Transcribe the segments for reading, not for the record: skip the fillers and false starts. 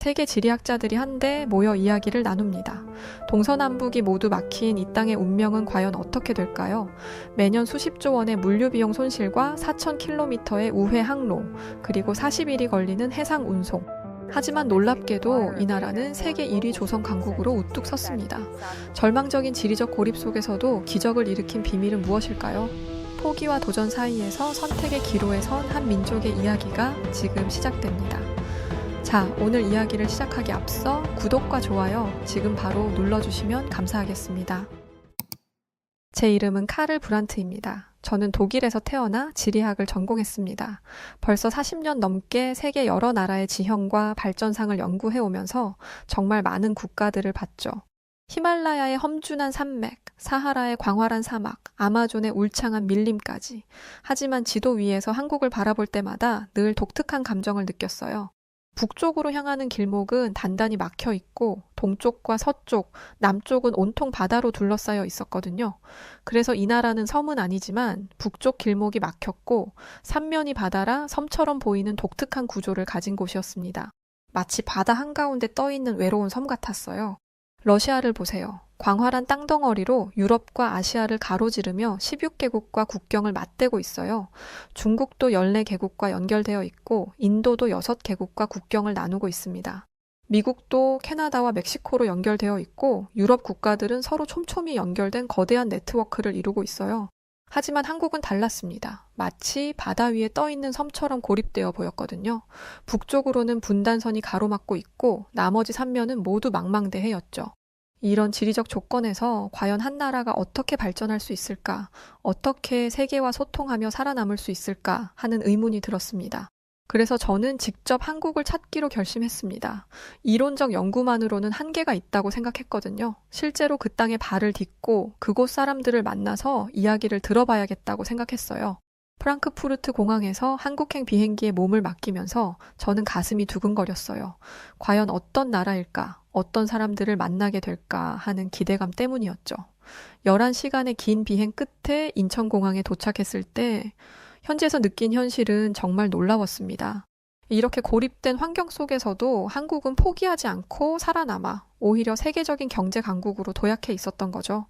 세계 지리학자들이 한데 모여 이야기를 나눕니다. 동서남북이 모두 막힌 이 땅의 운명은 과연 어떻게 될까요? 매년 수십조 원의 물류 비용 손실과 4,000km의 우회 항로, 그리고 40일이 걸리는 해상 운송. 하지만 놀랍게도 이 나라는 세계 1위 조선 강국으로 우뚝 섰습니다. 절망적인 지리적 고립 속에서도 기적을 일으킨 비밀은 무엇일까요? 포기와 도전 사이에서 선택의 기로에 선 한 민족의 이야기가 지금 시작됩니다. 자, 오늘 이야기를 시작하기 앞서 구독과 좋아요 지금 바로 눌러주시면 감사하겠습니다. 제 이름은 카를 브란트입니다. 저는 독일에서 태어나 지리학을 전공했습니다. 벌써 40년 넘게 세계 여러 나라의 지형과 발전상을 연구해오면서 정말 많은 국가들을 봤죠. 히말라야의 험준한 산맥, 사하라의 광활한 사막, 아마존의 울창한 밀림까지. 하지만 지도 위에서 한국을 바라볼 때마다 늘 독특한 감정을 느꼈어요. 북쪽으로 향하는 길목은 단단히 막혀 있고 동쪽과 서쪽, 남쪽은 온통 바다로 둘러싸여 있었거든요. 그래서 이 나라는 섬은 아니지만 북쪽 길목이 막혔고 삼면이 바다라 섬처럼 보이는 독특한 구조를 가진 곳이었습니다. 마치 바다 한가운데 떠있는 외로운 섬 같았어요. 러시아를 보세요. 광활한 땅덩어리로 유럽과 아시아를 가로지르며 16개국과 국경을 맞대고 있어요. 중국도 14개국과 연결되어 있고 인도도 6개국과 국경을 나누고 있습니다. 미국도 캐나다와 멕시코로 연결되어 있고 유럽 국가들은 서로 촘촘히 연결된 거대한 네트워크를 이루고 있어요. 하지만 한국은 달랐습니다. 마치 바다 위에 떠있는 섬처럼 고립되어 보였거든요. 북쪽으로는 분단선이 가로막고 있고 나머지 3면은 모두 망망대해였죠. 이런 지리적 조건에서 과연 한 나라가 어떻게 발전할 수 있을까, 어떻게 세계와 소통하며 살아남을 수 있을까 하는 의문이 들었습니다. 그래서 저는 직접 한국을 찾기로 결심했습니다. 이론적 연구만으로는 한계가 있다고 생각했거든요. 실제로 그 땅에 발을 딛고 그곳 사람들을 만나서 이야기를 들어봐야겠다고 생각했어요. 프랑크푸르트 공항에서 한국행 비행기에 몸을 맡기면서 저는 가슴이 두근거렸어요. 과연 어떤 나라일까, 어떤 사람들을 만나게 될까 하는 기대감 때문이었죠. 11시간의 긴 비행 끝에 인천공항에 도착했을 때 현지에서 느낀 현실은 정말 놀라웠습니다. 이렇게 고립된 환경 속에서도 한국은 포기하지 않고 살아남아 오히려 세계적인 경제 강국으로 도약해 있었던 거죠.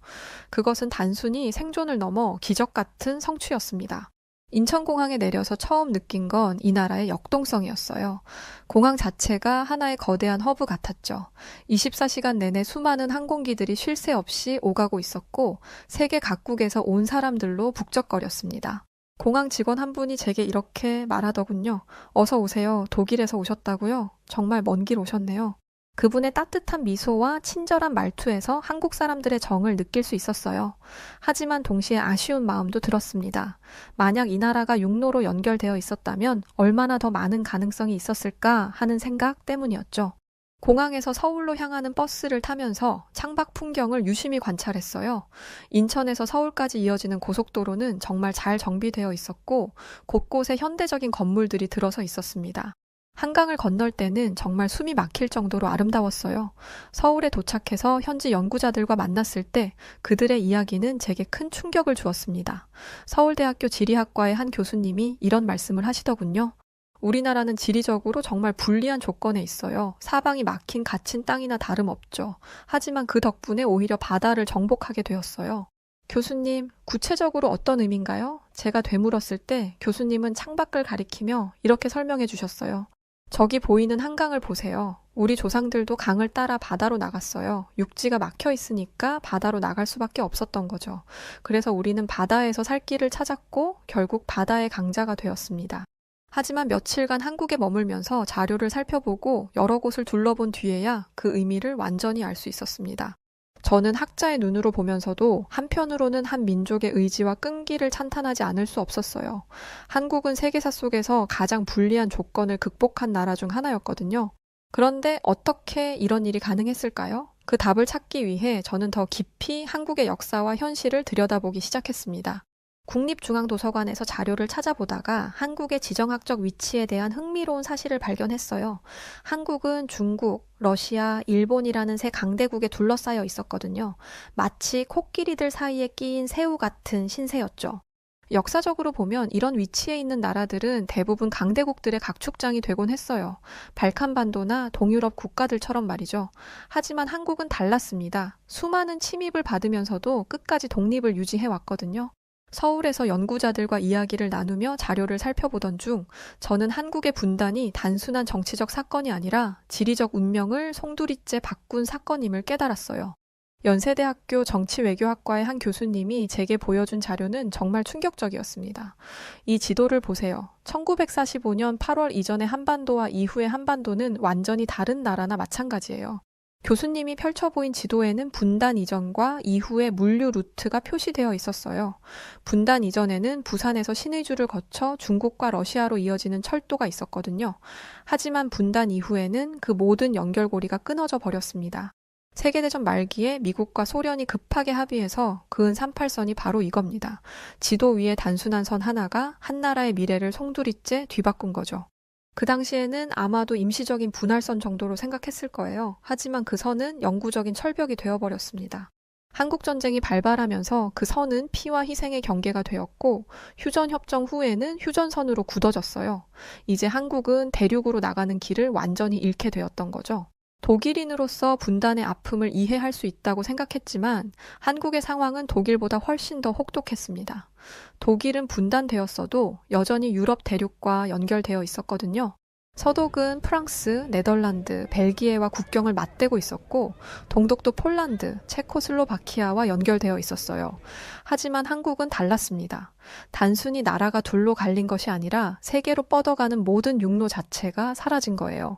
그것은 단순히 생존을 넘어 기적 같은 성취였습니다. 인천공항에 내려서 처음 느낀 건 이 나라의 역동성이었어요. 공항 자체가 하나의 거대한 허브 같았죠. 24시간 내내 수많은 항공기들이 쉴 새 없이 오가고 있었고 세계 각국에서 온 사람들로 북적거렸습니다. 공항 직원 한 분이 제게 이렇게 말하더군요. 어서 오세요. 독일에서 오셨다고요? 정말 먼 길 오셨네요. 그분의 따뜻한 미소와 친절한 말투에서 한국 사람들의 정을 느낄 수 있었어요. 하지만 동시에 아쉬운 마음도 들었습니다. 만약 이 나라가 육로로 연결되어 있었다면 얼마나 더 많은 가능성이 있었을까 하는 생각 때문이었죠. 공항에서 서울로 향하는 버스를 타면서 창밖 풍경을 유심히 관찰했어요. 인천에서 서울까지 이어지는 고속도로는 정말 잘 정비되어 있었고 곳곳에 현대적인 건물들이 들어서 있었습니다. 한강을 건널 때는 정말 숨이 막힐 정도로 아름다웠어요. 서울에 도착해서 현지 연구자들과 만났을 때 그들의 이야기는 제게 큰 충격을 주었습니다. 서울대학교 지리학과의 한 교수님이 이런 말씀을 하시더군요. 우리나라는 지리적으로 정말 불리한 조건에 있어요. 사방이 막힌 갇힌 땅이나 다름없죠. 하지만 그 덕분에 오히려 바다를 정복하게 되었어요. 교수님, 구체적으로 어떤 의미인가요? 제가 되물었을 때 교수님은 창밖을 가리키며 이렇게 설명해 주셨어요. 저기 보이는 한강을 보세요. 우리 조상들도 강을 따라 바다로 나갔어요. 육지가 막혀 있으니까 바다로 나갈 수밖에 없었던 거죠. 그래서 우리는 바다에서 살 길을 찾았고 결국 바다의 강자가 되었습니다. 하지만 며칠간 한국에 머물면서 자료를 살펴보고 여러 곳을 둘러본 뒤에야 그 의미를 완전히 알 수 있었습니다. 저는 학자의 눈으로 보면서도 한편으로는 한 민족의 의지와 끈기를 찬탄하지 않을 수 없었어요. 한국은 세계사 속에서 가장 불리한 조건을 극복한 나라 중 하나였거든요. 그런데 어떻게 이런 일이 가능했을까요? 그 답을 찾기 위해 저는 더 깊이 한국의 역사와 현실을 들여다보기 시작했습니다. 국립중앙도서관에서 자료를 찾아보다가 한국의 지정학적 위치에 대한 흥미로운 사실을 발견했어요. 한국은 중국, 러시아, 일본이라는 세 강대국에 둘러싸여 있었거든요. 마치 코끼리들 사이에 끼인 새우 같은 신세였죠. 역사적으로 보면 이런 위치에 있는 나라들은 대부분 강대국들의 각축장이 되곤 했어요. 발칸반도나 동유럽 국가들처럼 말이죠. 하지만 한국은 달랐습니다. 수많은 침입을 받으면서도 끝까지 독립을 유지해 왔거든요. 서울에서 연구자들과 이야기를 나누며 자료를 살펴보던 중 저는 한국의 분단이 단순한 정치적 사건이 아니라 지리적 운명을 송두리째 바꾼 사건임을 깨달았어요. 연세대학교 정치외교학과의 한 교수님이 제게 보여준 자료는 정말 충격적이었습니다. 이 지도를 보세요. 1945년 8월 이전의 한반도와 이후의 한반도는 완전히 다른 나라나 마찬가지예요. 교수님이 펼쳐 보인 지도에는 분단 이전과 이후의 물류 루트가 표시되어 있었어요. 분단 이전에는 부산에서 신의주를 거쳐 중국과 러시아로 이어지는 철도가 있었거든요. 하지만 분단 이후에는 그 모든 연결고리가 끊어져 버렸습니다. 세계대전 말기에 미국과 소련이 급하게 합의해서 그은 38선이 바로 이겁니다. 지도 위에 단순한 선 하나가 한 나라의 미래를 송두리째 뒤바꾼 거죠. 그 당시에는 아마도 임시적인 분할선 정도로 생각했을 거예요. 하지만 그 선은 영구적인 철벽이 되어버렸습니다. 한국전쟁이 발발하면서 그 선은 피와 희생의 경계가 되었고 휴전협정 후에는 휴전선으로 굳어졌어요. 이제 한국은 대륙으로 나가는 길을 완전히 잃게 되었던 거죠. 독일인으로서 분단의 아픔을 이해할 수 있다고 생각했지만 한국의 상황은 독일보다 훨씬 더 혹독했습니다. 독일은 분단되었어도 여전히 유럽 대륙과 연결되어 있었거든요. 서독은 프랑스, 네덜란드, 벨기에와 국경을 맞대고 있었고 동독도 폴란드, 체코슬로바키아와 연결되어 있었어요. 하지만 한국은 달랐습니다. 단순히 나라가 둘로 갈린 것이 아니라 세계로 뻗어가는 모든 육로 자체가 사라진 거예요.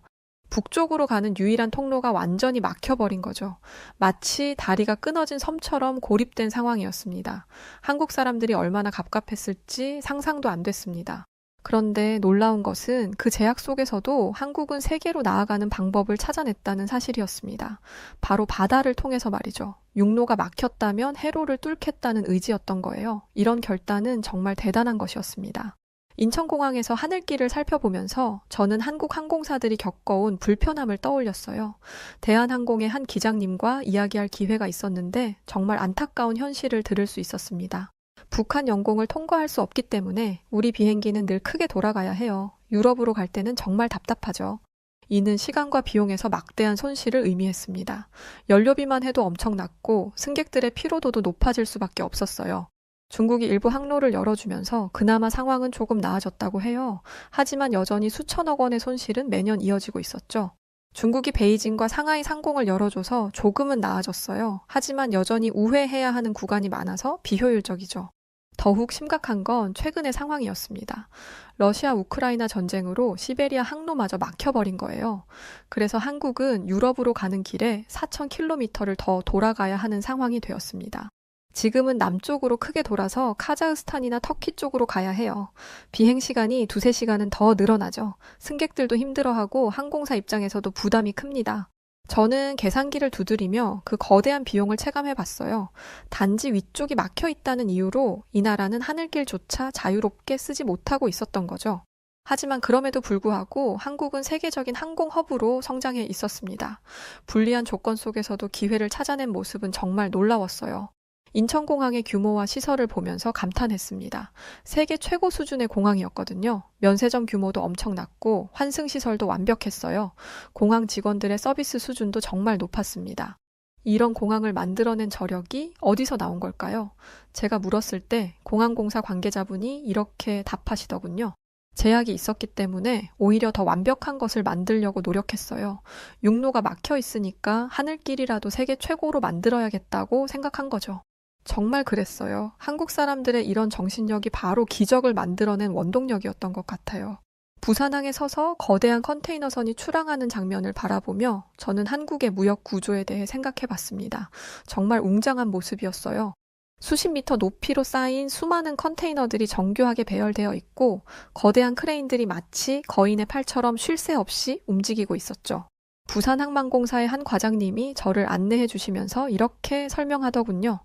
북쪽으로 가는 유일한 통로가 완전히 막혀버린 거죠. 마치 다리가 끊어진 섬처럼 고립된 상황이었습니다. 한국 사람들이 얼마나 갑갑했을지 상상도 안 됐습니다. 그런데 놀라운 것은 그 제약 속에서도 한국은 세계로 나아가는 방법을 찾아냈다는 사실이었습니다. 바로 바다를 통해서 말이죠. 육로가 막혔다면 해로를 뚫겠다는 의지였던 거예요. 이런 결단은 정말 대단한 것이었습니다. 인천공항에서 하늘길을 살펴보면서 저는 한국 항공사들이 겪어온 불편함을 떠올렸어요. 대한항공의 한 기장님과 이야기할 기회가 있었는데 정말 안타까운 현실을 들을 수 있었습니다. 북한 영공을 통과할 수 없기 때문에 우리 비행기는 늘 크게 돌아가야 해요. 유럽으로 갈 때는 정말 답답하죠. 이는 시간과 비용에서 막대한 손실을 의미했습니다. 연료비만 해도 엄청났고 승객들의 피로도도 높아질 수밖에 없었어요. 중국이 일부 항로를 열어주면서 그나마 상황은 조금 나아졌다고 해요. 하지만 여전히 수천억 원의 손실은 매년 이어지고 있었죠. 중국이 베이징과 상하이 상공을 열어줘서 조금은 나아졌어요. 하지만 여전히 우회해야 하는 구간이 많아서 비효율적이죠. 더욱 심각한 건 최근의 상황이었습니다. 러시아 우크라이나 전쟁으로 시베리아 항로마저 막혀버린 거예요. 그래서 한국은 유럽으로 가는 길에 4,000km를 더 돌아가야 하는 상황이 되었습니다. 지금은 남쪽으로 크게 돌아서 카자흐스탄이나 터키 쪽으로 가야 해요. 비행 시간이 2-3시간은 더 늘어나죠. 승객들도 힘들어하고 항공사 입장에서도 부담이 큽니다. 저는 계산기를 두드리며 그 거대한 비용을 체감해 봤어요. 단지 위쪽이 막혀 있다는 이유로 이 나라는 하늘길조차 자유롭게 쓰지 못하고 있었던 거죠. 하지만 그럼에도 불구하고 한국은 세계적인 항공 허브로 성장해 있었습니다. 불리한 조건 속에서도 기회를 찾아낸 모습은 정말 놀라웠어요. 인천공항의 규모와 시설을 보면서 감탄했습니다. 세계 최고 수준의 공항이었거든요. 면세점 규모도 엄청났고 환승시설도 완벽했어요. 공항 직원들의 서비스 수준도 정말 높았습니다. 이런 공항을 만들어낸 저력이 어디서 나온 걸까요? 제가 물었을 때 공항공사 관계자분이 이렇게 답하시더군요. 제약이 있었기 때문에 오히려 더 완벽한 것을 만들려고 노력했어요. 육로가 막혀 있으니까 하늘길이라도 세계 최고로 만들어야겠다고 생각한 거죠. 정말 그랬어요. 한국 사람들의 이런 정신력이 바로 기적을 만들어낸 원동력이었던 것 같아요. 부산항에 서서 거대한 컨테이너선이 출항하는 장면을 바라보며 저는 한국의 무역 구조에 대해 생각해 봤습니다. 정말 웅장한 모습이었어요. 수십 미터 높이로 쌓인 수많은 컨테이너들이 정교하게 배열되어 있고 거대한 크레인들이 마치 거인의 팔처럼 쉴 새 없이 움직이고 있었죠. 부산항만공사의 한 과장님이 저를 안내해 주시면서 이렇게 설명하더군요.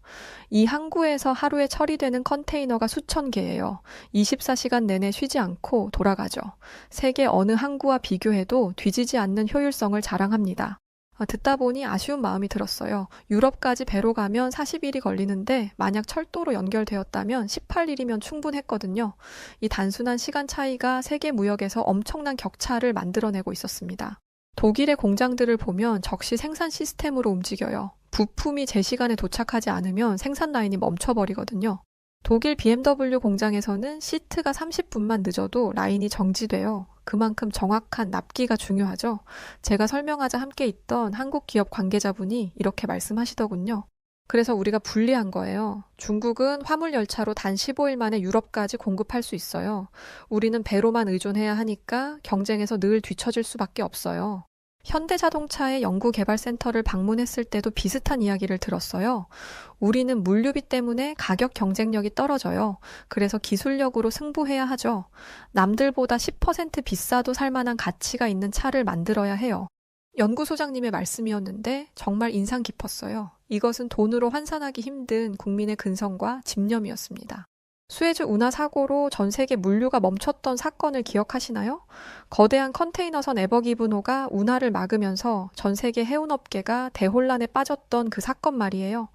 이 항구에서 하루에 처리되는 컨테이너가 수천 개예요. 24시간 내내 쉬지 않고 돌아가죠. 세계 어느 항구와 비교해도 뒤지지 않는 효율성을 자랑합니다. 듣다 보니 아쉬운 마음이 들었어요. 유럽까지 배로 가면 40일이 걸리는데 만약 철도로 연결되었다면 18일이면 충분했거든요. 이 단순한 시간 차이가 세계 무역에서 엄청난 격차를 만들어내고 있었습니다. 독일의 공장들을 보면 적시 생산 시스템으로 움직여요. 부품이 제 시간에 도착하지 않으면 생산 라인이 멈춰버리거든요. 독일 BMW 공장에서는 시트가 30분만 늦어도 라인이 정지돼요. 그만큼 정확한 납기가 중요하죠. 제가 설명하자 함께 있던 한국 기업 관계자분이 이렇게 말씀하시더군요. 그래서 우리가 불리한 거예요. 중국은 화물 열차로 단 15일 만에 유럽까지 공급할 수 있어요. 우리는 배로만 의존해야 하니까 경쟁에서 늘 뒤처질 수밖에 없어요. 현대자동차의 연구개발센터를 방문했을 때도 비슷한 이야기를 들었어요. 우리는 물류비 때문에 가격 경쟁력이 떨어져요. 그래서 기술력으로 승부해야 하죠. 남들보다 10% 비싸도 살 만한 가치가 있는 차를 만들어야 해요. 연구소장님의 말씀이었는데 정말 인상 깊었어요. 이것은 돈으로 환산하기 힘든 국민의 근성과 집념이었습니다. 수에즈 운하 사고로 전 세계 물류가 멈췄던 사건을 기억하시나요? 거대한 컨테이너선 에버기브노가 운하를 막으면서 전 세계 해운업계가 대혼란에 빠졌던 그 사건 말이에요.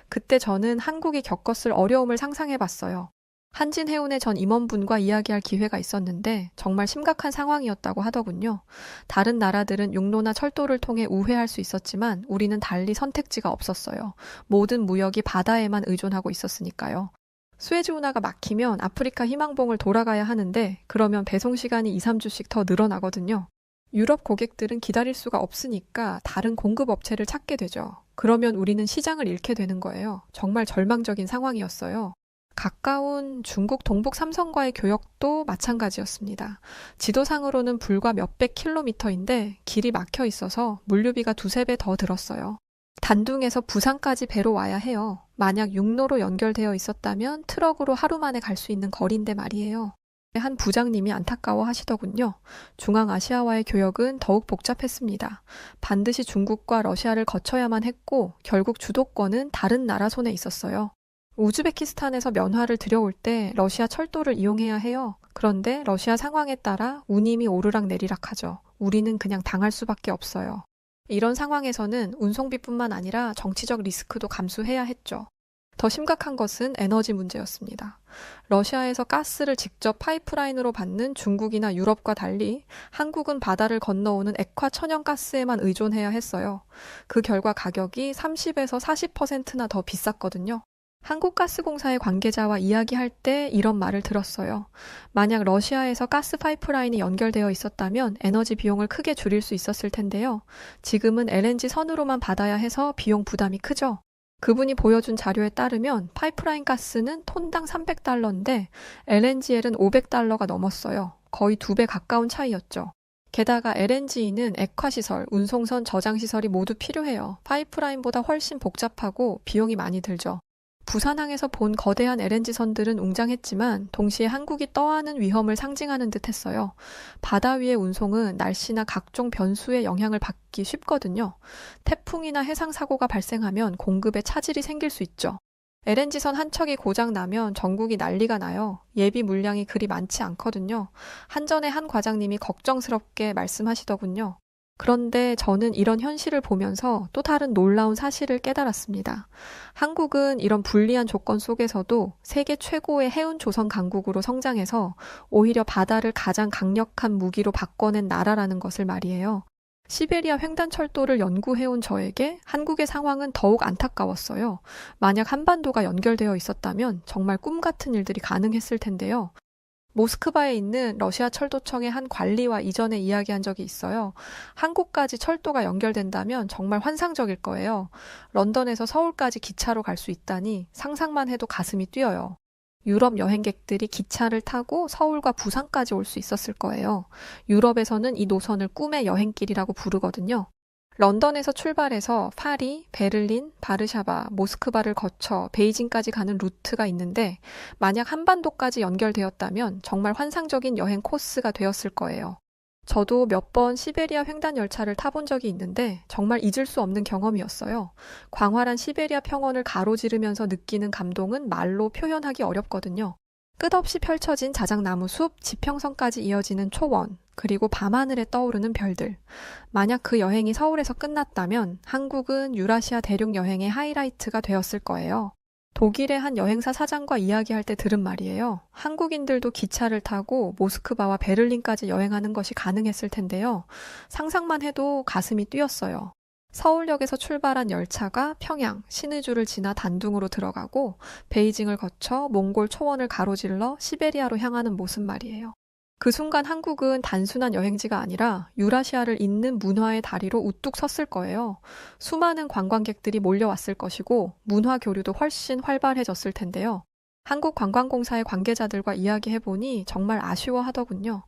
그때 저는 한국이 겪었을 어려움을 상상해봤어요. 한진해운의 전 임원분과 이야기할 기회가 있었는데 정말 심각한 상황이었다고 하더군요. 다른 나라들은 육로나 철도를 통해 우회할 수 있었지만 우리는 달리 선택지가 없었어요. 모든 무역이 바다에만 의존하고 있었으니까요. 수에즈 운하가 막히면 아프리카 희망봉을 돌아가야 하는데 그러면 배송 시간이 2, 3주씩 더 늘어나거든요. 유럽 고객들은 기다릴 수가 없으니까 다른 공급 업체를 찾게 되죠. 그러면 우리는 시장을 잃게 되는 거예요. 정말 절망적인 상황이었어요. 가까운 중국 동북 삼성과의 교역도 마찬가지였습니다. 지도상으로는 불과 몇백 킬로미터인데 길이 막혀 있어서 물류비가 두세 배 더 들었어요. 단둥에서 부산까지 배로 와야 해요. 만약 육로로 연결되어 있었다면 트럭으로 하루 만에 갈 수 있는 거리인데 말이에요. 한 부장님이 안타까워 하시더군요. 중앙아시아와의 교역은 더욱 복잡했습니다. 반드시 중국과 러시아를 거쳐야만 했고 결국 주도권은 다른 나라 손에 있었어요. 우즈베키스탄에서 면화를 들여올 때 러시아 철도를 이용해야 해요. 그런데 러시아 상황에 따라 운임이 오르락 내리락 하죠. 우리는 그냥 당할 수밖에 없어요. 이런 상황에서는 운송비뿐만 아니라 정치적 리스크도 감수해야 했죠. 더 심각한 것은 에너지 문제였습니다. 러시아에서 가스를 직접 파이프라인으로 받는 중국이나 유럽과 달리 한국은 바다를 건너오는 액화 천연가스에만 의존해야 했어요. 그 결과 가격이 30에서 40%나 더 비쌌거든요. 한국가스공사의 관계자와 이야기할 때 이런 말을 들었어요. 만약 러시아에서 가스 파이프라인이 연결되어 있었다면 에너지 비용을 크게 줄일 수 있었을 텐데요. 지금은 LNG 선으로만 받아야 해서 비용 부담이 크죠. 그분이 보여준 자료에 따르면 파이프라인 가스는 톤당 300달러인데 LNGL은 500달러가 넘었어요. 거의 2배 가까운 차이였죠. 게다가 LNG는 액화시설, 운송선 저장시설이 모두 필요해요. 파이프라인보다 훨씬 복잡하고 비용이 많이 들죠. 부산항에서 본 거대한 LNG선들은 웅장했지만 동시에 한국이 떠안은 위험을 상징하는 듯 했어요. 바다 위의 운송은 날씨나 각종 변수의 영향을 받기 쉽거든요. 태풍이나 해상사고가 발생하면 공급에 차질이 생길 수 있죠. LNG선 한 척이 고장나면 전국이 난리가 나요. 예비 물량이 그리 많지 않거든요. 한전의 한 과장님이 걱정스럽게 말씀하시더군요. 그런데 저는 이런 현실을 보면서 또 다른 놀라운 사실을 깨달았습니다. 한국은 이런 불리한 조건 속에서도 세계 최고의 해운 조선 강국으로 성장해서 오히려 바다를 가장 강력한 무기로 바꿔낸 나라라는 것을 말이에요. 시베리아 횡단철도를 연구해온 저에게 한국의 상황은 더욱 안타까웠어요. 만약 한반도가 연결되어 있었다면 정말 꿈 같은 일들이 가능했을 텐데요. 모스크바에 있는 러시아 철도청의 한 관리와 이전에 이야기한 적이 있어요. 한국까지 철도가 연결된다면 정말 환상적일 거예요. 런던에서 서울까지 기차로 갈 수 있다니 상상만 해도 가슴이 뛰어요. 유럽 여행객들이 기차를 타고 서울과 부산까지 올 수 있었을 거예요. 유럽에서는 이 노선을 꿈의 여행길이라고 부르거든요. 런던에서 출발해서 파리, 베를린, 바르샤바, 모스크바를 거쳐 베이징까지 가는 루트가 있는데 만약 한반도까지 연결되었다면 정말 환상적인 여행 코스가 되었을 거예요. 저도 몇 번 시베리아 횡단 열차를 타본 적이 있는데 정말 잊을 수 없는 경험이었어요. 광활한 시베리아 평원을 가로지르면서 느끼는 감동은 말로 표현하기 어렵거든요. 끝없이 펼쳐진 자작나무 숲, 지평선까지 이어지는 초원, 그리고 밤하늘에 떠오르는 별들. 만약 그 여행이 서울에서 끝났다면 한국은 유라시아 대륙 여행의 하이라이트가 되었을 거예요. 독일의 한 여행사 사장과 이야기할 때 들은 말이에요. 한국인들도 기차를 타고 모스크바와 베를린까지 여행하는 것이 가능했을 텐데요. 상상만 해도 가슴이 뛰었어요. 서울역에서 출발한 열차가 평양, 신의주를 지나 단둥으로 들어가고 베이징을 거쳐 몽골 초원을 가로질러 시베리아로 향하는 모습 말이에요. 그 순간 한국은 단순한 여행지가 아니라 유라시아를 잇는 문화의 다리로 우뚝 섰을 거예요. 수많은 관광객들이 몰려왔을 것이고 문화 교류도 훨씬 활발해졌을 텐데요. 한국관광공사의 관계자들과 이야기해보니 정말 아쉬워하더군요.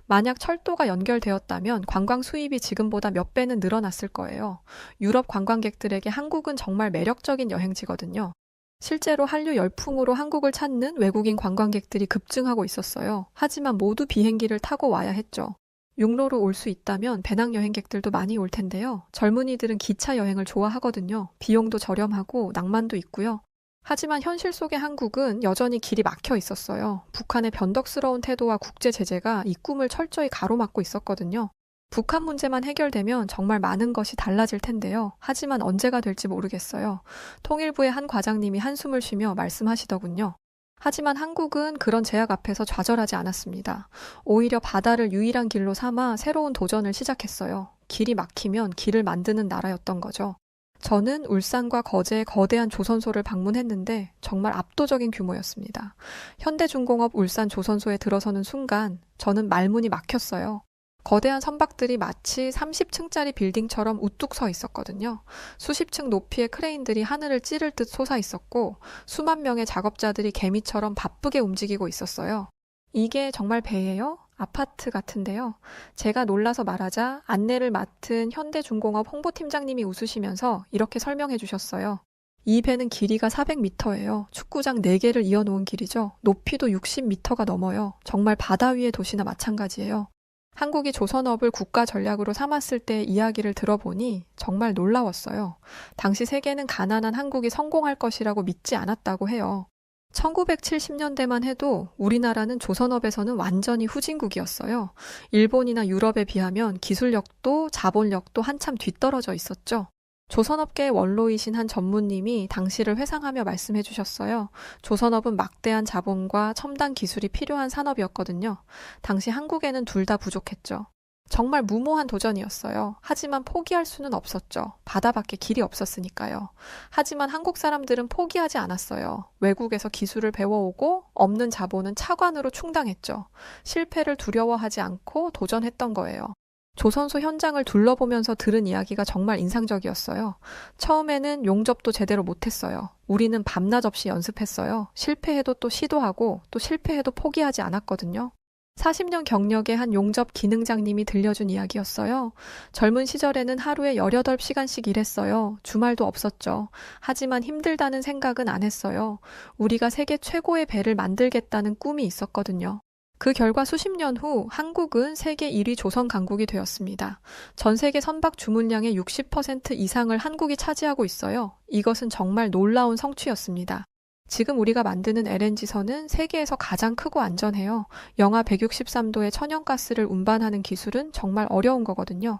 만약 철도가 연결되었다면 관광 수입이 지금보다 몇 배는 늘어났을 거예요. 유럽 관광객들에게 한국은 정말 매력적인 여행지거든요. 실제로 한류 열풍으로 한국을 찾는 외국인 관광객들이 급증하고 있었어요. 하지만 모두 비행기를 타고 와야 했죠. 육로로 올 수 있다면 배낭 여행객들도 많이 올 텐데요. 젊은이들은 기차 여행을 좋아하거든요. 비용도 저렴하고 낭만도 있고요. 하지만 현실 속의 한국은 여전히 길이 막혀 있었어요. 북한의 변덕스러운 태도와 국제 제재가 이 꿈을 철저히 가로막고 있었거든요. 북한 문제만 해결되면 정말 많은 것이 달라질 텐데요. 하지만 언제가 될지 모르겠어요. 통일부의 한 과장님이 한숨을 쉬며 말씀하시더군요. 하지만 한국은 그런 제약 앞에서 좌절하지 않았습니다. 오히려 바다를 유일한 길로 삼아 새로운 도전을 시작했어요. 길이 막히면 길을 만드는 나라였던 거죠. 저는 울산과 거제의 거대한 조선소를 방문했는데 정말 압도적인 규모였습니다. 현대중공업 울산 조선소에 들어서는 순간 저는 말문이 막혔어요. 거대한 선박들이 마치 30층짜리 빌딩처럼 우뚝 서 있었거든요. 수십 층 높이의 크레인들이 하늘을 찌를 듯 솟아 있었고 수만 명의 작업자들이 개미처럼 바쁘게 움직이고 있었어요. 이게 정말 배예요? 아파트 같은데요. 제가 놀라서 말하자 안내를 맡은 현대중공업 홍보팀장님이 웃으시면서 이렇게 설명해 주셨어요. 이 배는 길이가 400m예요. 축구장 4개를 이어놓은 길이죠. 높이도 60m가 넘어요. 정말 바다 위의 도시나 마찬가지예요. 한국이 조선업을 국가 전략으로 삼았을 때의 이야기를 들어보니 정말 놀라웠어요. 당시 세계는 가난한 한국이 성공할 것이라고 믿지 않았다고 해요. 1970년대만 해도 우리나라는 조선업에서는 완전히 후진국이었어요. 일본이나 유럽에 비하면 기술력도 자본력도 한참 뒤떨어져 있었죠. 조선업계의 원로이신 한 전무님이 당시를 회상하며 말씀해 주셨어요. 조선업은 막대한 자본과 첨단 기술이 필요한 산업이었거든요. 당시 한국에는 둘 다 부족했죠. 정말 무모한 도전이었어요. 하지만 포기할 수는 없었죠. 바다밖에 길이 없었으니까요. 하지만 한국 사람들은 포기하지 않았어요. 외국에서 기술을 배워오고 없는 자본은 차관으로 충당했죠. 실패를 두려워하지 않고 도전했던 거예요. 조선소 현장을 둘러보면서 들은 이야기가 정말 인상적이었어요. 처음에는 용접도 제대로 못했어요. 우리는 밤낮 없이 연습했어요. 실패해도 또 시도하고 또 실패해도 포기하지 않았거든요. 40년 경력의 한 용접 기능장님이 들려준 이야기였어요. 젊은 시절에는 하루에 18시간씩 일했어요. 주말도 없었죠. 하지만 힘들다는 생각은 안 했어요. 우리가 세계 최고의 배를 만들겠다는 꿈이 있었거든요. 그 결과 수십 년 후 한국은 세계 1위 조선 강국이 되었습니다. 전 세계 선박 주문량의 60% 이상을 한국이 차지하고 있어요. 이것은 정말 놀라운 성취였습니다. 지금 우리가 만드는 LNG선은 세계에서 가장 크고 안전해요. 영하 163도의 천연가스를 운반하는 기술은 정말 어려운 거거든요.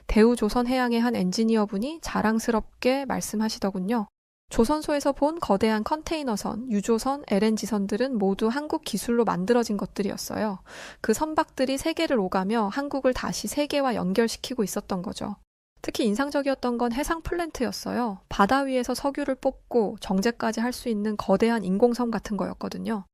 대우조선해양의 한 엔지니어분이 자랑스럽게 말씀하시더군요. 조선소에서 본 거대한 컨테이너선, 유조선, LNG선들은 모두 한국 기술로 만들어진 것들이었어요. 그 선박들이 세계를 오가며 한국을 다시 세계와 연결시키고 있었던 거죠. 특히 인상적이었던 건 해상 플랜트였어요. 바다 위에서 석유를 뽑고 정제까지 할 수 있는 거대한 인공섬 같은 거였거든요.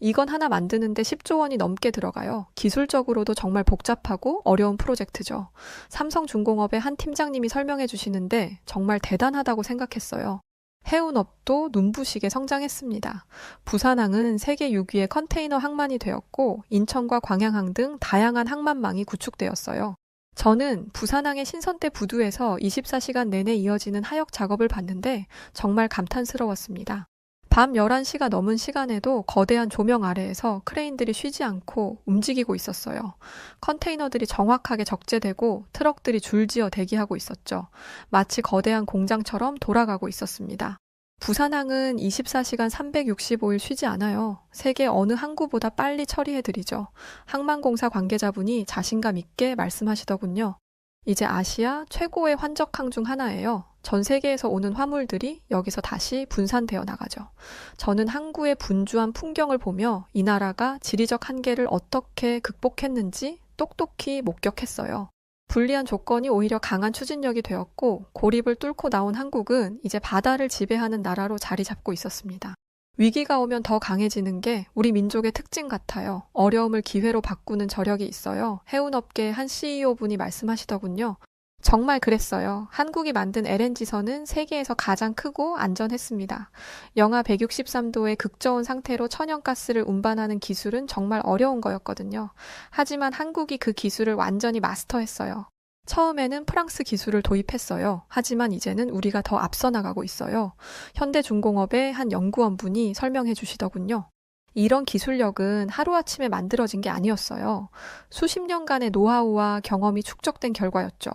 이건 하나 만드는데 10조 원이 넘게 들어가요. 기술적으로도 정말 복잡하고 어려운 프로젝트죠. 삼성중공업의 한 팀장님이 설명해 주시는데 정말 대단하다고 생각했어요. 해운업도 눈부시게 성장했습니다. 부산항은 세계 6위의 컨테이너 항만이 되었고 인천과 광양항 등 다양한 항만망이 구축되었어요. 저는 부산항의 신선대 부두에서 24시간 내내 이어지는 하역 작업을 봤는데 정말 감탄스러웠습니다. 밤 11시가 넘은 시간에도 거대한 조명 아래에서 크레인들이 쉬지 않고 움직이고 있었어요. 컨테이너들이 정확하게 적재되고 트럭들이 줄지어 대기하고 있었죠. 마치 거대한 공장처럼 돌아가고 있었습니다. 부산항은 24시간 365일 쉬지 않아요. 세계 어느 항구보다 빨리 처리해드리죠. 항만공사 관계자분이 자신감 있게 말씀하시더군요. 이제 아시아 최고의 환적항 중 하나예요. 전 세계에서 오는 화물들이 여기서 다시 분산되어 나가죠. 저는 항구의 분주한 풍경을 보며 이 나라가 지리적 한계를 어떻게 극복했는지 똑똑히 목격했어요. 불리한 조건이 오히려 강한 추진력이 되었고 고립을 뚫고 나온 한국은 이제 바다를 지배하는 나라로 자리 잡고 있었습니다. 위기가 오면 더 강해지는 게 우리 민족의 특징 같아요. 어려움을 기회로 바꾸는 저력이 있어요. 해운업계의 한 CEO분이 말씀하시더군요. 정말 그랬어요. 한국이 만든 LNG선은 세계에서 가장 크고 안전했습니다. 영하 163도의 극저온 상태로 천연가스를 운반하는 기술은 정말 어려운 거였거든요. 하지만 한국이 그 기술을 완전히 마스터했어요. 처음에는 프랑스 기술을 도입했어요. 하지만 이제는 우리가 더 앞서 나가고 있어요. 현대중공업의 한 연구원분이 설명해 주시더군요. 이런 기술력은 하루아침에 만들어진 게 아니었어요. 수십 년간의 노하우와 경험이 축적된 결과였죠.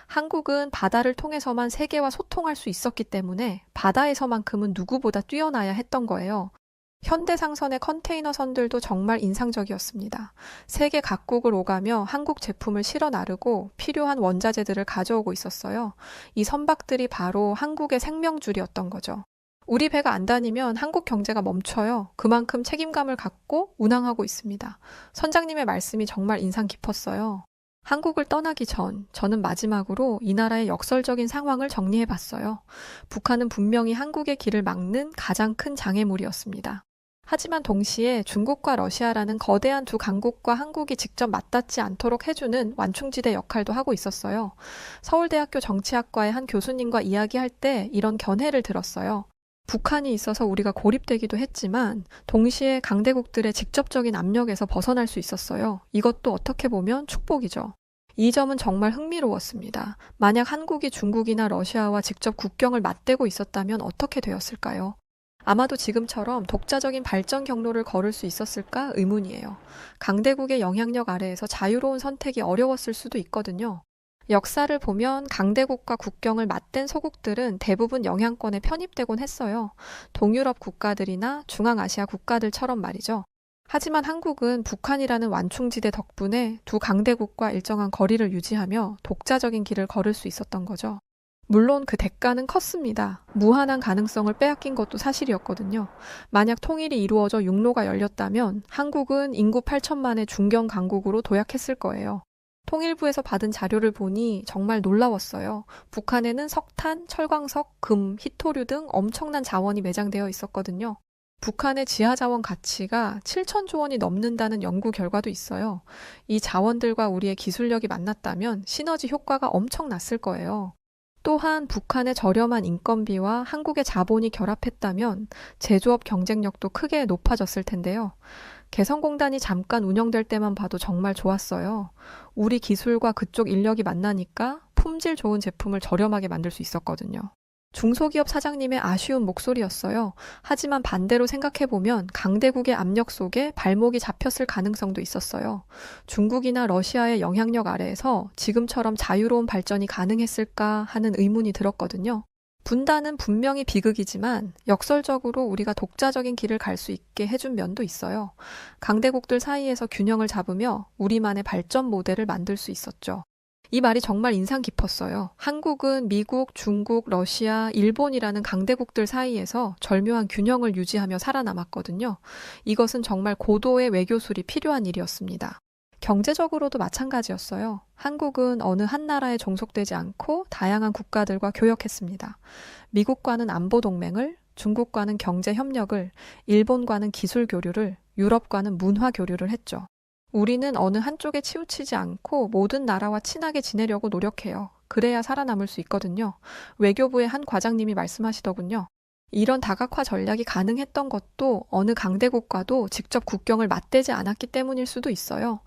한국은 바다를 통해서만 세계와 소통할 수 있었기 때문에 바다에서만큼은 누구보다 뛰어나야 했던 거예요. 현대상선의 컨테이너 선들도 정말 인상적이었습니다. 세계 각국을 오가며 한국 제품을 실어 나르고 필요한 원자재들을 가져오고 있었어요. 이 선박들이 바로 한국의 생명줄이었던 거죠. 우리 배가 안 다니면 한국 경제가 멈춰요. 그만큼 책임감을 갖고 운항하고 있습니다. 선장님의 말씀이 정말 인상 깊었어요. 한국을 떠나기 전 저는 마지막으로 이 나라의 역설적인 상황을 정리해 봤어요. 북한은 분명히 한국의 길을 막는 가장 큰 장애물이었습니다. 하지만 동시에 중국과 러시아라는 거대한 두 강국과 한국이 직접 맞닿지 않도록 해주는 완충지대 역할도 하고 있었어요. 서울대학교 정치학과의 한 교수님과 이야기할 때 이런 견해를 들었어요. 북한이 있어서 우리가 고립되기도 했지만 동시에 강대국들의 직접적인 압력에서 벗어날 수 있었어요. 이것도 어떻게 보면 축복이죠. 이 점은 정말 흥미로웠습니다. 만약 한국이 중국이나 러시아와 직접 국경을 맞대고 있었다면 어떻게 되었을까요? 아마도 지금처럼 독자적인 발전 경로를 걸을 수 있었을까 의문이에요. 강대국의 영향력 아래에서 자유로운 선택이 어려웠을 수도 있거든요. 역사를 보면 강대국과 국경을 맞댄 소국들은 대부분 영향권에 편입되곤 했어요. 동유럽 국가들이나 중앙아시아 국가들처럼 말이죠. 하지만 한국은 북한이라는 완충지대 덕분에 두 강대국과 일정한 거리를 유지하며 독자적인 길을 걸을 수 있었던 거죠. 물론 그 대가는 컸습니다. 무한한 가능성을 빼앗긴 것도 사실이었거든요. 만약 통일이 이루어져 육로가 열렸다면 한국은 인구 8천만의 중견 강국으로 도약했을 거예요. 통일부에서 받은 자료를 보니 정말 놀라웠어요. 북한에는 석탄, 철광석, 금, 희토류 등 엄청난 자원이 매장되어 있었거든요. 북한의 지하자원 가치가 7천조 원이 넘는다는 연구 결과도 있어요. 이 자원들과 우리의 기술력이 만났다면 시너지 효과가 엄청났을 거예요. 또한 북한의 저렴한 인건비와 한국의 자본이 결합했다면 제조업 경쟁력도 크게 높아졌을 텐데요. 개성공단이 잠깐 운영될 때만 봐도 정말 좋았어요. 우리 기술과 그쪽 인력이 만나니까 품질 좋은 제품을 저렴하게 만들 수 있었거든요. 중소기업 사장님의 아쉬운 목소리였어요. 하지만 반대로 생각해보면 강대국의 압력 속에 발목이 잡혔을 가능성도 있었어요. 중국이나 러시아의 영향력 아래에서 지금처럼 자유로운 발전이 가능했을까 하는 의문이 들었거든요. 분단은 분명히 비극이지만 역설적으로 우리가 독자적인 길을 갈 수 있게 해준 면도 있어요. 강대국들 사이에서 균형을 잡으며 우리만의 발전 모델을 만들 수 있었죠. 이 말이 정말 인상 깊었어요. 한국은 미국, 중국, 러시아, 일본이라는 강대국들 사이에서 절묘한 균형을 유지하며 살아남았거든요. 이것은 정말 고도의 외교술이 필요한 일이었습니다. 경제적으로도 마찬가지였어요. 한국은 어느 한 나라에 종속되지 않고 다양한 국가들과 교역했습니다. 미국과는 안보 동맹을, 중국과는 경제 협력을, 일본과는 기술 교류를, 유럽과는 문화 교류를 했죠. 우리는 어느 한쪽에 치우치지 않고 모든 나라와 친하게 지내려고 노력해요. 그래야 살아남을 수 있거든요. 외교부의 한 과장님이 말씀하시더군요. 이런 다각화 전략이 가능했던 것도 어느 강대국과도 직접 국경을 맞대지 않았기 때문일 수도 있어요.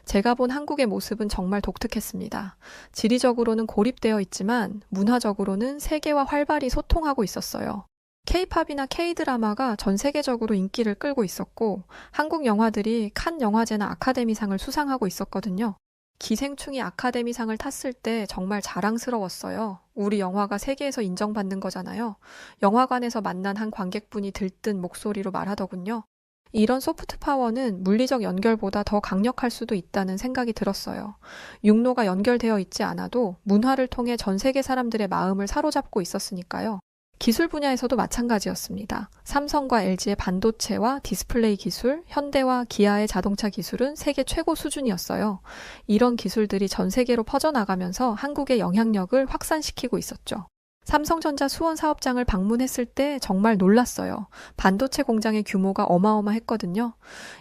제가 본 한국의 모습은 정말 독특했습니다. 지리적으로는 고립되어 있지만 문화적으로는 세계와 활발히 소통하고 있었어요. K-팝이나 K-드라마가 전 세계적으로 인기를 끌고 있었고 한국 영화들이 칸 영화제나 아카데미상을 수상하고 있었거든요. 기생충이 아카데미상을 탔을 때 정말 자랑스러웠어요. 우리 영화가 세계에서 인정받는 거잖아요. 영화관에서 만난 한 관객분이 들뜬 목소리로 말하더군요. 이런 소프트 파워는 물리적 연결보다 더 강력할 수도 있다는 생각이 들었어요. 육로가 연결되어 있지 않아도 문화를 통해 전 세계 사람들의 마음을 사로잡고 있었으니까요. 기술 분야에서도 마찬가지였습니다. 삼성과 LG의 반도체와 디스플레이 기술, 현대와 기아의 자동차 기술은 세계 최고 수준이었어요. 이런 기술들이 전 세계로 퍼져나가면서 한국의 영향력을 확산시키고 있었죠. 삼성전자 수원 사업장을 방문했을 때 정말 놀랐어요. 반도체 공장의 규모가 어마어마했거든요.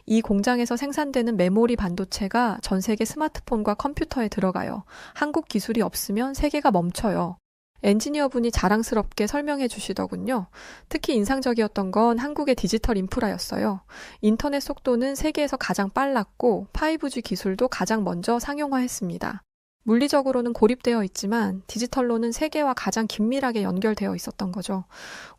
이 공장에서 생산되는 메모리 반도체가 전 세계 스마트폰과 컴퓨터에 들어가요. 한국 기술이 없으면 세계가 멈춰요. 엔지니어분이 자랑스럽게 설명해 주시더군요. 특히 인상적이었던 건 한국의 디지털 인프라였어요. 인터넷 속도는 세계에서 가장 빨랐고 5G 기술도 가장 먼저 상용화했습니다. 물리적으로는 고립되어 있지만 디지털로는 세계와 가장 긴밀하게 연결되어 있었던 거죠.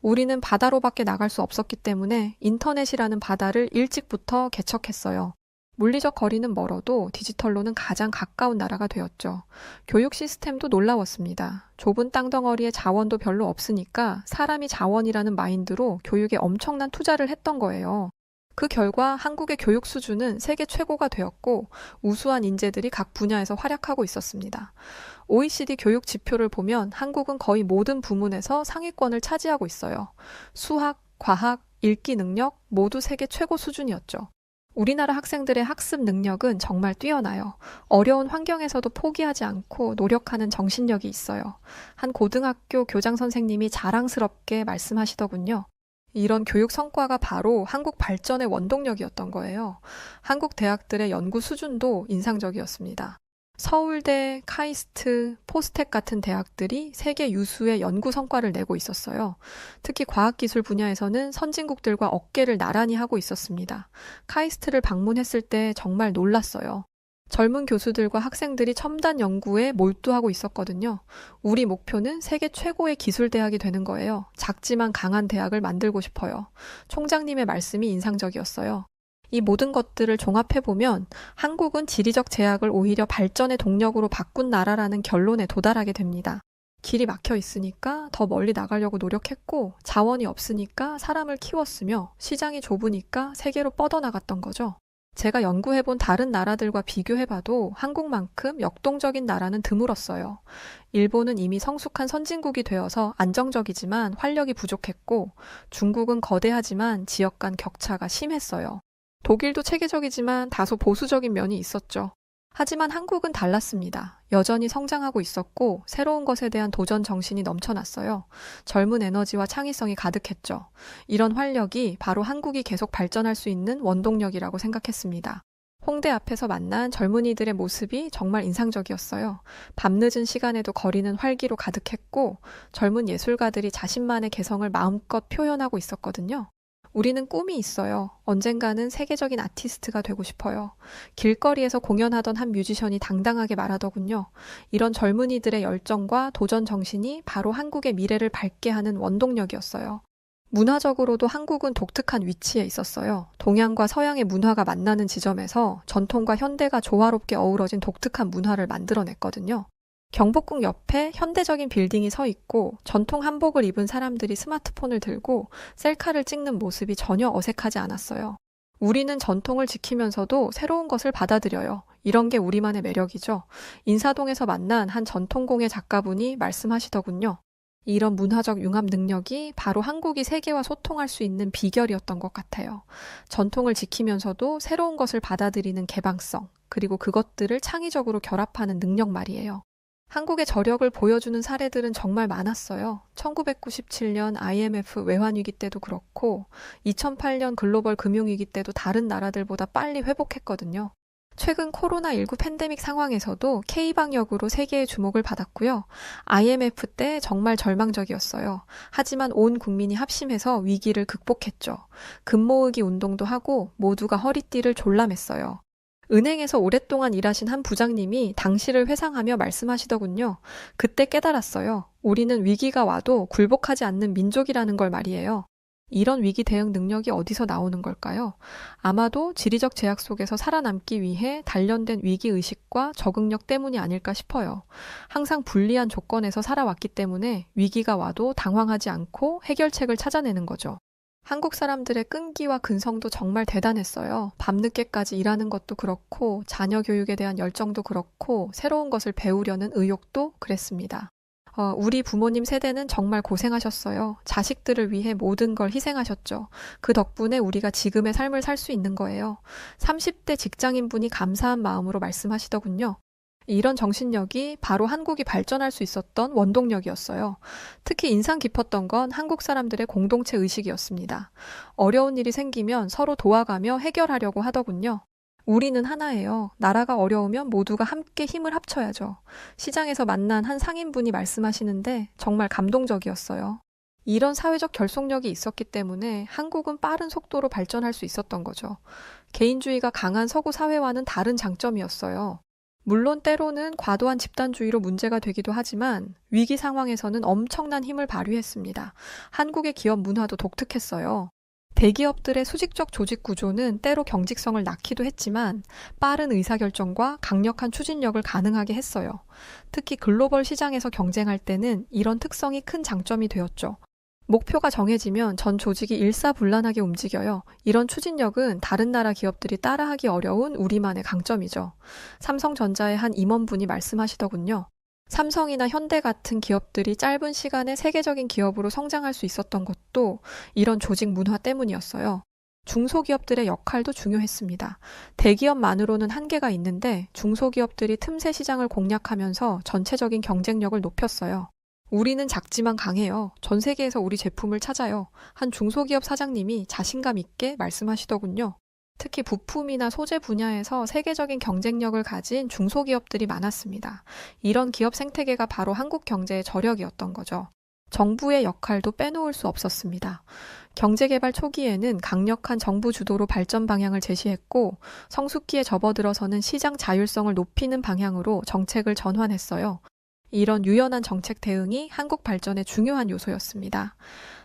우리는 바다로밖에 나갈 수 없었기 때문에 인터넷이라는 바다를 일찍부터 개척했어요. 물리적 거리는 멀어도 디지털로는 가장 가까운 나라가 되었죠. 교육 시스템도 놀라웠습니다. 좁은 땅덩어리에 자원도 별로 없으니까 사람이 자원이라는 마인드로 교육에 엄청난 투자를 했던 거예요. 그 결과 한국의 교육 수준은 세계 최고가 되었고 우수한 인재들이 각 분야에서 활약하고 있었습니다. OECD 교육 지표를 보면 한국은 거의 모든 부문에서 상위권을 차지하고 있어요. 수학, 과학, 읽기 능력 모두 세계 최고 수준이었죠. 우리나라 학생들의 학습 능력은 정말 뛰어나요. 어려운 환경에서도 포기하지 않고 노력하는 정신력이 있어요. 한 고등학교 교장 선생님이 자랑스럽게 말씀하시더군요. 이런 교육 성과가 바로 한국 발전의 원동력이었던 거예요. 한국 대학들의 연구 수준도 인상적이었습니다. 서울대, 카이스트, 포스텍 같은 대학들이 세계 유수의 연구 성과를 내고 있었어요. 특히 과학기술 분야에서는 선진국들과 어깨를 나란히 하고 있었습니다. 카이스트를 방문했을 때 정말 놀랐어요. 젊은 교수들과 학생들이 첨단 연구에 몰두하고 있었거든요. 우리 목표는 세계 최고의 기술대학이 되는 거예요. 작지만 강한 대학을 만들고 싶어요. 총장님의 말씀이 인상적이었어요. 이 모든 것들을 종합해보면 한국은 지리적 제약을 오히려 발전의 동력으로 바꾼 나라라는 결론에 도달하게 됩니다. 길이 막혀 있으니까 더 멀리 나가려고 노력했고 자원이 없으니까 사람을 키웠으며 시장이 좁으니까 세계로 뻗어나갔던 거죠. 제가 연구해본 다른 나라들과 비교해봐도 한국만큼 역동적인 나라는 드물었어요. 일본은 이미 성숙한 선진국이 되어서 안정적이지만 활력이 부족했고 중국은 거대하지만 지역 간 격차가 심했어요. 독일도 체계적이지만 다소 보수적인 면이 있었죠. 하지만 한국은 달랐습니다. 여전히 성장하고 있었고 새로운 것에 대한 도전 정신이 넘쳐났어요. 젊은 에너지와 창의성이 가득했죠. 이런 활력이 바로 한국이 계속 발전할 수 있는 원동력이라고 생각했습니다. 홍대 앞에서 만난 젊은이들의 모습이 정말 인상적이었어요. 밤늦은 시간에도 거리는 활기로 가득했고 젊은 예술가들이 자신만의 개성을 마음껏 표현하고 있었거든요. 우리는 꿈이 있어요. 언젠가는 세계적인 아티스트가 되고 싶어요. 길거리에서 공연하던 한 뮤지션이 당당하게 말하더군요. 이런 젊은이들의 열정과 도전 정신이 바로 한국의 미래를 밝게 하는 원동력이었어요. 문화적으로도 한국은 독특한 위치에 있었어요. 동양과 서양의 문화가 만나는 지점에서 전통과 현대가 조화롭게 어우러진 독특한 문화를 만들어냈거든요. 경복궁 옆에 현대적인 빌딩이 서 있고 전통 한복을 입은 사람들이 스마트폰을 들고 셀카를 찍는 모습이 전혀 어색하지 않았어요. 우리는 전통을 지키면서도 새로운 것을 받아들여요. 이런 게 우리만의 매력이죠. 인사동에서 만난 한 전통공예 작가분이 말씀하시더군요. 이런 문화적 융합 능력이 바로 한국이 세계와 소통할 수 있는 비결이었던 것 같아요. 전통을 지키면서도 새로운 것을 받아들이는 개방성, 그리고 그것들을 창의적으로 결합하는 능력 말이에요. 한국의 저력을 보여주는 사례들은 정말 많았어요. 1997년 IMF 외환위기 때도 그렇고 2008년 글로벌 금융위기 때도 다른 나라들보다 빨리 회복했거든요. 최근 코로나19 팬데믹 상황에서도 K방역으로 세계의 주목을 받았고요. IMF 때 정말 절망적이었어요. 하지만 온 국민이 합심해서 위기를 극복했죠. 금모으기 운동도 하고 모두가 허리띠를 졸라맸어요. 은행에서 오랫동안 일하신 한 부장님이 당시를 회상하며 말씀하시더군요. 그때 깨달았어요. 우리는 위기가 와도 굴복하지 않는 민족이라는 걸 말이에요. 이런 위기 대응 능력이 어디서 나오는 걸까요? 아마도 지리적 제약 속에서 살아남기 위해 단련된 위기의식과 적응력 때문이 아닐까 싶어요. 항상 불리한 조건에서 살아왔기 때문에 위기가 와도 당황하지 않고 해결책을 찾아내는 거죠. 한국 사람들의 끈기와 근성도 정말 대단했어요. 밤늦게까지 일하는 것도 그렇고, 자녀 교육에 대한 열정도 그렇고, 새로운 것을 배우려는 의욕도 그랬습니다. 우리 부모님 세대는 정말 고생하셨어요. 자식들을 위해 모든 걸 희생하셨죠. 그 덕분에 우리가 지금의 삶을 살 수 있는 거예요. 30대 직장인분이 감사한 마음으로 말씀하시더군요. 이런 정신력이 바로 한국이 발전할 수 있었던 원동력이었어요. 특히 인상 깊었던 건 한국 사람들의 공동체 의식이었습니다. 어려운 일이 생기면 서로 도와가며 해결하려고 하더군요. 우리는 하나예요. 나라가 어려우면 모두가 함께 힘을 합쳐야죠. 시장에서 만난 한 상인분이 말씀하시는데 정말 감동적이었어요. 이런 사회적 결속력이 있었기 때문에 한국은 빠른 속도로 발전할 수 있었던 거죠. 개인주의가 강한 서구 사회와는 다른 장점이었어요. 물론 때로는 과도한 집단주의로 문제가 되기도 하지만 위기 상황에서는 엄청난 힘을 발휘했습니다. 한국의 기업 문화도 독특했어요. 대기업들의 수직적 조직 구조는 때로 경직성을 낳기도 했지만 빠른 의사결정과 강력한 추진력을 가능하게 했어요. 특히 글로벌 시장에서 경쟁할 때는 이런 특성이 큰 장점이 되었죠. 목표가 정해지면 전 조직이 일사불란하게 움직여요. 이런 추진력은 다른 나라 기업들이 따라하기 어려운 우리만의 강점이죠. 삼성전자의 한 임원분이 말씀하시더군요. 삼성이나 현대 같은 기업들이 짧은 시간에 세계적인 기업으로 성장할 수 있었던 것도 이런 조직 문화 때문이었어요. 중소기업들의 역할도 중요했습니다. 대기업만으로는 한계가 있는데 중소기업들이 틈새 시장을 공략하면서 전체적인 경쟁력을 높였어요. 우리는 작지만 강해요. 전 세계에서 우리 제품을 찾아요. 한 중소기업 사장님이 자신감 있게 말씀하시더군요. 특히 부품이나 소재 분야에서 세계적인 경쟁력을 가진 중소기업들이 많았습니다. 이런 기업 생태계가 바로 한국 경제의 저력이었던 거죠. 정부의 역할도 빼놓을 수 없었습니다. 경제개발 초기에는 강력한 정부 주도로 발전 방향을 제시했고 성숙기에 접어들어서는 시장 자율성을 높이는 방향으로 정책을 전환했어요. 이런 유연한 정책 대응이 한국 발전의 중요한 요소였습니다.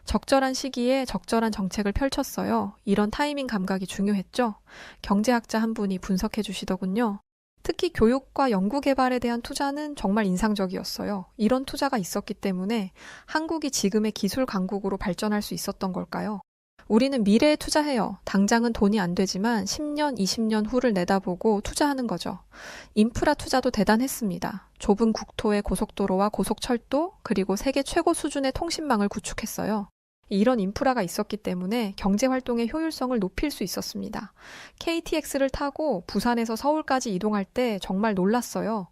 적절한 시기에 적절한 정책을 펼쳤어요. 이런 타이밍 감각이 중요했죠. 경제학자 한 분이 분석해 주시더군요. 특히 교육과 연구개발에 대한 투자는 정말 인상적이었어요. 이런 투자가 있었기 때문에 한국이 지금의 기술 강국으로 발전할 수 있었던 걸까요? 우리는 미래에 투자해요. 당장은 돈이 안 되지만 10년, 20년 후를 내다보고 투자하는 거죠. 인프라 투자도 대단했습니다. 좁은 국토의 고속도로와 고속철도, 그리고 세계 최고 수준의 통신망을 구축했어요. 이런 인프라가 있었기 때문에 경제활동의 효율성을 높일 수 있었습니다. KTX를 타고 부산에서 서울까지 이동할 때 정말 놀랐어요.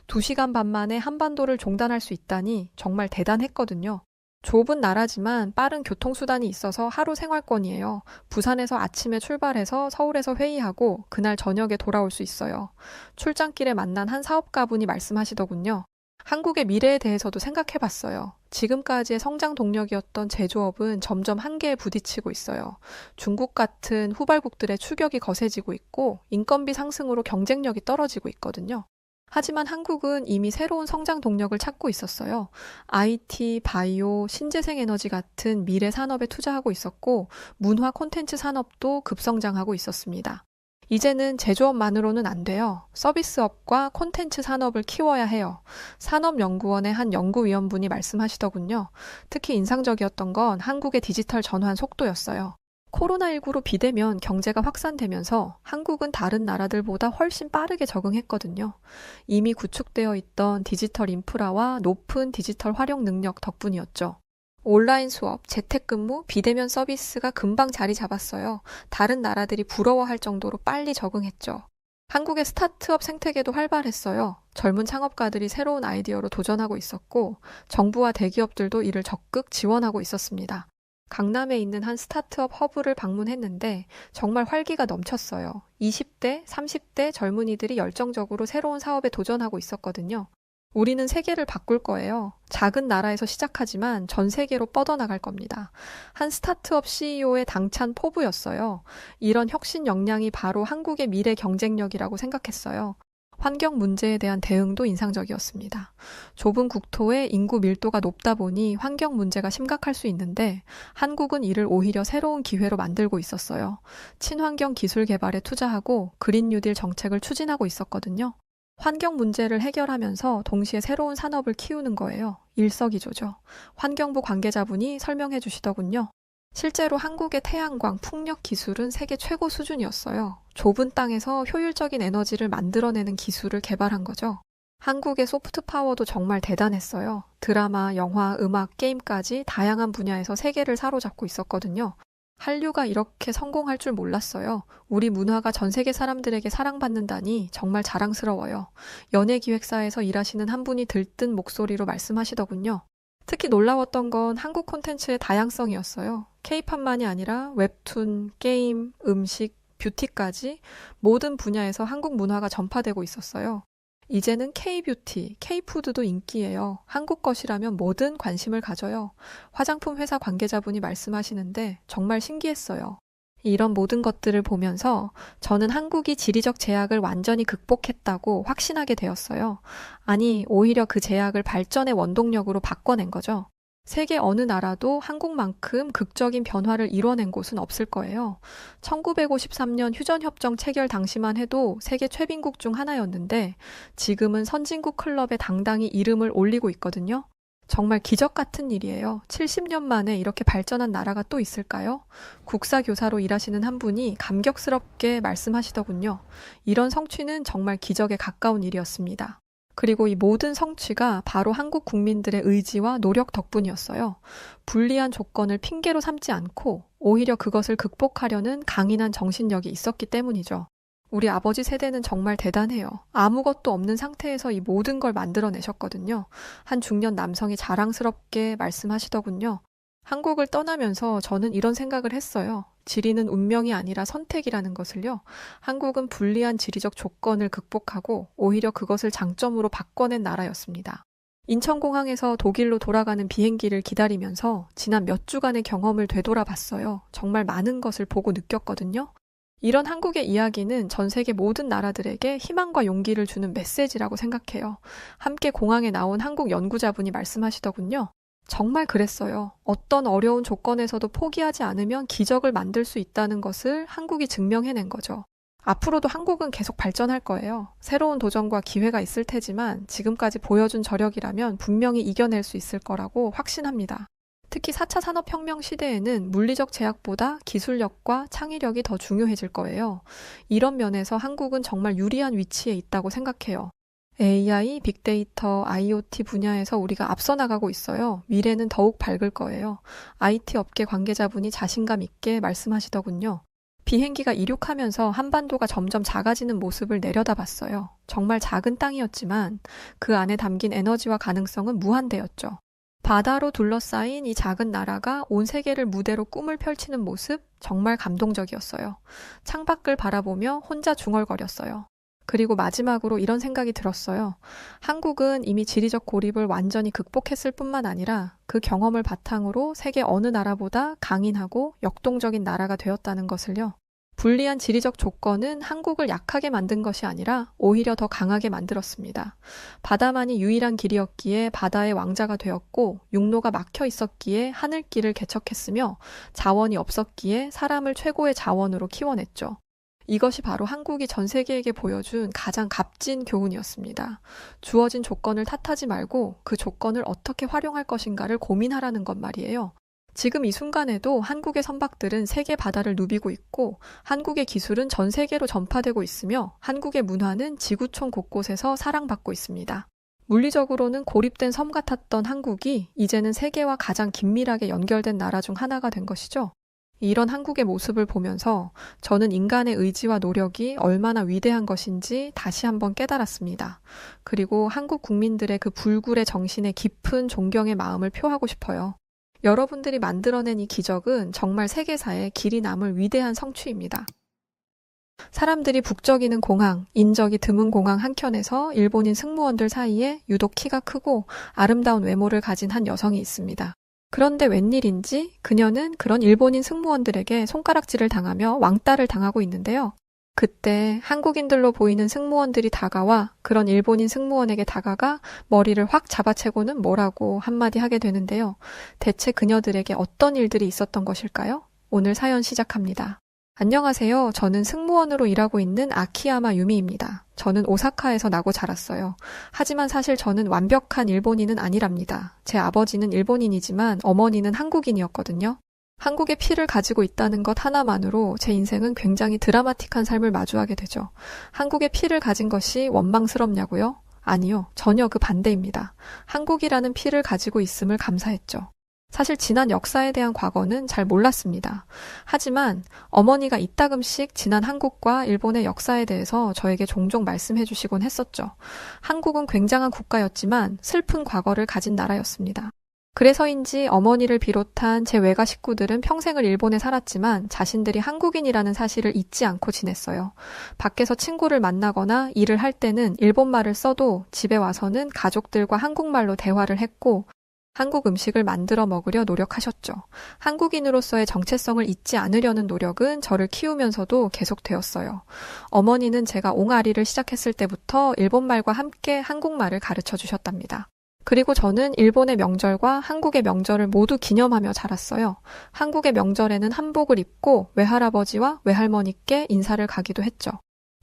2시간 반 만에 한반도를 종단할 수 있다니 정말 대단했거든요. 좁은 나라지만 빠른 교통수단이 있어서 하루 생활권이에요. 부산에서 아침에 출발해서 서울에서 회의하고 그날 저녁에 돌아올 수 있어요. 출장길에 만난 한 사업가분이 말씀하시더군요. 한국의 미래에 대해서도 생각해봤어요. 지금까지의 성장 동력이었던 제조업은 점점 한계에 부딪히고 있어요. 중국 같은 후발국들의 추격이 거세지고 있고 인건비 상승으로 경쟁력이 떨어지고 있거든요. 하지만 한국은 이미 새로운 성장 동력을 찾고 있었어요. IT, 바이오, 신재생 에너지 같은 미래 산업에 투자하고 있었고 문화 콘텐츠 산업도 급성장하고 있었습니다. 이제는 제조업만으로는 안 돼요. 서비스업과 콘텐츠 산업을 키워야 해요. 산업연구원의 한 연구위원분이 말씀하시더군요. 특히 인상적이었던 건 한국의 디지털 전환 속도였어요. 코로나19로 비대면 경제가 확산되면서 한국은 다른 나라들보다 훨씬 빠르게 적응했거든요. 이미 구축되어 있던 디지털 인프라와 높은 디지털 활용 능력 덕분이었죠. 온라인 수업, 재택근무, 비대면 서비스가 금방 자리 잡았어요. 다른 나라들이 부러워할 정도로 빨리 적응했죠. 한국의 스타트업 생태계도 활발했어요. 젊은 창업가들이 새로운 아이디어로 도전하고 있었고 정부와 대기업들도 이를 적극 지원하고 있었습니다. 강남에 있는 한 스타트업 허브를 방문했는데 정말 활기가 넘쳤어요. 20대, 30대 젊은이들이 열정적으로 새로운 사업에 도전하고 있었거든요. 우리는 세계를 바꿀 거예요. 작은 나라에서 시작하지만 전 세계로 뻗어나갈 겁니다. 한 스타트업 CEO의 당찬 포부였어요. 이런 혁신 역량이 바로 한국의 미래 경쟁력이라고 생각했어요. 환경 문제에 대한 대응도 인상적이었습니다. 좁은 국토에 인구 밀도가 높다 보니 환경 문제가 심각할 수 있는데 한국은 이를 오히려 새로운 기회로 만들고 있었어요. 친환경 기술 개발에 투자하고 그린 뉴딜 정책을 추진하고 있었거든요. 환경 문제를 해결하면서 동시에 새로운 산업을 키우는 거예요. 일석이조죠. 환경부 관계자분이 설명해 주시더군요. 실제로 한국의 태양광, 풍력 기술은 세계 최고 수준이었어요. 좁은 땅에서 효율적인 에너지를 만들어내는 기술을 개발한 거죠. 한국의 소프트 파워도 정말 대단했어요. 드라마, 영화, 음악, 게임까지 다양한 분야에서 세계를 사로잡고 있었거든요. 한류가 이렇게 성공할 줄 몰랐어요. 우리 문화가 전 세계 사람들에게 사랑받는다니 정말 자랑스러워요. 연예기획사에서 일하시는 한 분이 들뜬 목소리로 말씀하시더군요. 특히 놀라웠던 건 한국 콘텐츠의 다양성이었어요. K-팝만이 아니라 웹툰, 게임, 음식, 뷰티까지 모든 분야에서 한국 문화가 전파되고 있었어요. 이제는 K-뷰티, K-푸드도 인기예요. 한국 것이라면 뭐든 관심을 가져요. 화장품 회사 관계자분이 말씀하시는데 정말 신기했어요. 이런 모든 것들을 보면서 저는 한국이 지리적 제약을 완전히 극복했다고 확신하게 되었어요. 아니, 오히려 그 제약을 발전의 원동력으로 바꿔낸 거죠. 세계 어느 나라도 한국만큼 극적인 변화를 이뤄낸 곳은 없을 거예요. 1953년 휴전협정 체결 당시만 해도 세계 최빈국 중 하나였는데 지금은 선진국 클럽에 당당히 이름을 올리고 있거든요. 정말 기적 같은 일이에요. 70년 만에 이렇게 발전한 나라가 또 있을까요? 국사교사로 일하시는 한 분이 감격스럽게 말씀하시더군요. 이런 성취는 정말 기적에 가까운 일이었습니다. 그리고 이 모든 성취가 바로 한국 국민들의 의지와 노력 덕분이었어요. 불리한 조건을 핑계로 삼지 않고 오히려 그것을 극복하려는 강인한 정신력이 있었기 때문이죠. 우리 아버지 세대는 정말 대단해요. 아무것도 없는 상태에서 이 모든 걸 만들어내셨거든요. 한 중년 남성이 자랑스럽게 말씀하시더군요. 한국을 떠나면서 저는 이런 생각을 했어요. 지리는 운명이 아니라 선택이라는 것을요. 한국은 불리한 지리적 조건을 극복하고 오히려 그것을 장점으로 바꿔낸 나라였습니다. 인천공항에서 독일로 돌아가는 비행기를 기다리면서 지난 몇 주간의 경험을 되돌아봤어요. 정말 많은 것을 보고 느꼈거든요. 이런 한국의 이야기는 전 세계 모든 나라들에게 희망과 용기를 주는 메시지라고 생각해요. 함께 공항에 나온 한국 연구자분이 말씀하시더군요. 정말 그랬어요. 어떤 어려운 조건에서도 포기하지 않으면 기적을 만들 수 있다는 것을 한국이 증명해낸 거죠. 앞으로도 한국은 계속 발전할 거예요. 새로운 도전과 기회가 있을 테지만 지금까지 보여준 저력이라면 분명히 이겨낼 수 있을 거라고 확신합니다. 특히 4차 산업혁명 시대에는 물리적 제약보다 기술력과 창의력이 더 중요해질 거예요. 이런 면에서 한국은 정말 유리한 위치에 있다고 생각해요. AI, 빅데이터, IoT 분야에서 우리가 앞서 나가고 있어요. 미래는 더욱 밝을 거예요. IT 업계 관계자분이 자신감 있게 말씀하시더군요. 비행기가 이륙하면서 한반도가 점점 작아지는 모습을 내려다봤어요. 정말 작은 땅이었지만 그 안에 담긴 에너지와 가능성은 무한대였죠. 바다로 둘러싸인 이 작은 나라가 온 세계를 무대로 꿈을 펼치는 모습 정말 감동적이었어요. 창밖을 바라보며 혼자 중얼거렸어요. 그리고 마지막으로 이런 생각이 들었어요. 한국은 이미 지리적 고립을 완전히 극복했을 뿐만 아니라 그 경험을 바탕으로 세계 어느 나라보다 강인하고 역동적인 나라가 되었다는 것을요. 불리한 지리적 조건은 한국을 약하게 만든 것이 아니라 오히려 더 강하게 만들었습니다. 바다만이 유일한 길이었기에 바다의 왕자가 되었고 육로가 막혀 있었기에 하늘길을 개척했으며 자원이 없었기에 사람을 최고의 자원으로 키워냈죠. 이것이 바로 한국이 전 세계에게 보여준 가장 값진 교훈이었습니다. 주어진 조건을 탓하지 말고 그 조건을 어떻게 활용할 것인가를 고민하라는 것 말이에요. 지금 이 순간에도 한국의 선박들은 세계 바다를 누비고 있고 한국의 기술은 전 세계로 전파되고 있으며 한국의 문화는 지구촌 곳곳에서 사랑받고 있습니다. 물리적으로는 고립된 섬 같았던 한국이 이제는 세계와 가장 긴밀하게 연결된 나라 중 하나가 된 것이죠. 이런 한국의 모습을 보면서 저는 인간의 의지와 노력이 얼마나 위대한 것인지 다시 한번 깨달았습니다. 그리고 한국 국민들의 그 불굴의 정신에 깊은 존경의 마음을 표하고 싶어요. 여러분들이 만들어낸 이 기적은 정말 세계사에 길이 남을 위대한 성취입니다. 사람들이 북적이는 공항, 인적이 드문 공항 한켠에서 일본인 승무원들 사이에 유독 키가 크고 아름다운 외모를 가진 한 여성이 있습니다. 그런데 웬일인지 그녀는 그런 일본인 승무원들에게 손가락질을 당하며 왕따를 당하고 있는데요. 그때 한국인들로 보이는 승무원들이 다가와 그런 일본인 승무원에게 다가가 머리를 확 잡아채고는 뭐라고 한마디 하게 되는데요. 대체 그녀들에게 어떤 일들이 있었던 것일까요? 오늘 사연 시작합니다. 안녕하세요. 저는 승무원으로 일하고 있는 아키야마 유미입니다. 저는 오사카에서 나고 자랐어요. 하지만 사실 저는 완벽한 일본인은 아니랍니다. 제 아버지는 일본인이지만 어머니는 한국인이었거든요. 한국의 피를 가지고 있다는 것 하나만으로 제 인생은 굉장히 드라마틱한 삶을 마주하게 되죠. 한국의 피를 가진 것이 원망스럽냐고요? 아니요. 전혀 그 반대입니다. 한국이라는 피를 가지고 있음을 감사했죠. 사실 지난 역사에 대한 과거는 잘 몰랐습니다. 하지만 어머니가 이따금씩 지난 한국과 일본의 역사에 대해서 저에게 종종 말씀해 주시곤 했었죠. 한국은 굉장한 국가였지만 슬픈 과거를 가진 나라였습니다. 그래서인지 어머니를 비롯한 제 외가 식구들은 평생을 일본에 살았지만 자신들이 한국인이라는 사실을 잊지 않고 지냈어요. 밖에서 친구를 만나거나 일을 할 때는 일본말을 써도 집에 와서는 가족들과 한국말로 대화를 했고 한국 음식을 만들어 먹으려 노력하셨죠. 한국인으로서의 정체성을 잊지 않으려는 노력은 저를 키우면서도 계속되었어요. 어머니는 제가 옹알이를 시작했을 때부터 일본말과 함께 한국말을 가르쳐 주셨답니다. 그리고 저는 일본의 명절과 한국의 명절을 모두 기념하며 자랐어요. 한국의 명절에는 한복을 입고 외할아버지와 외할머니께 인사를 가기도 했죠.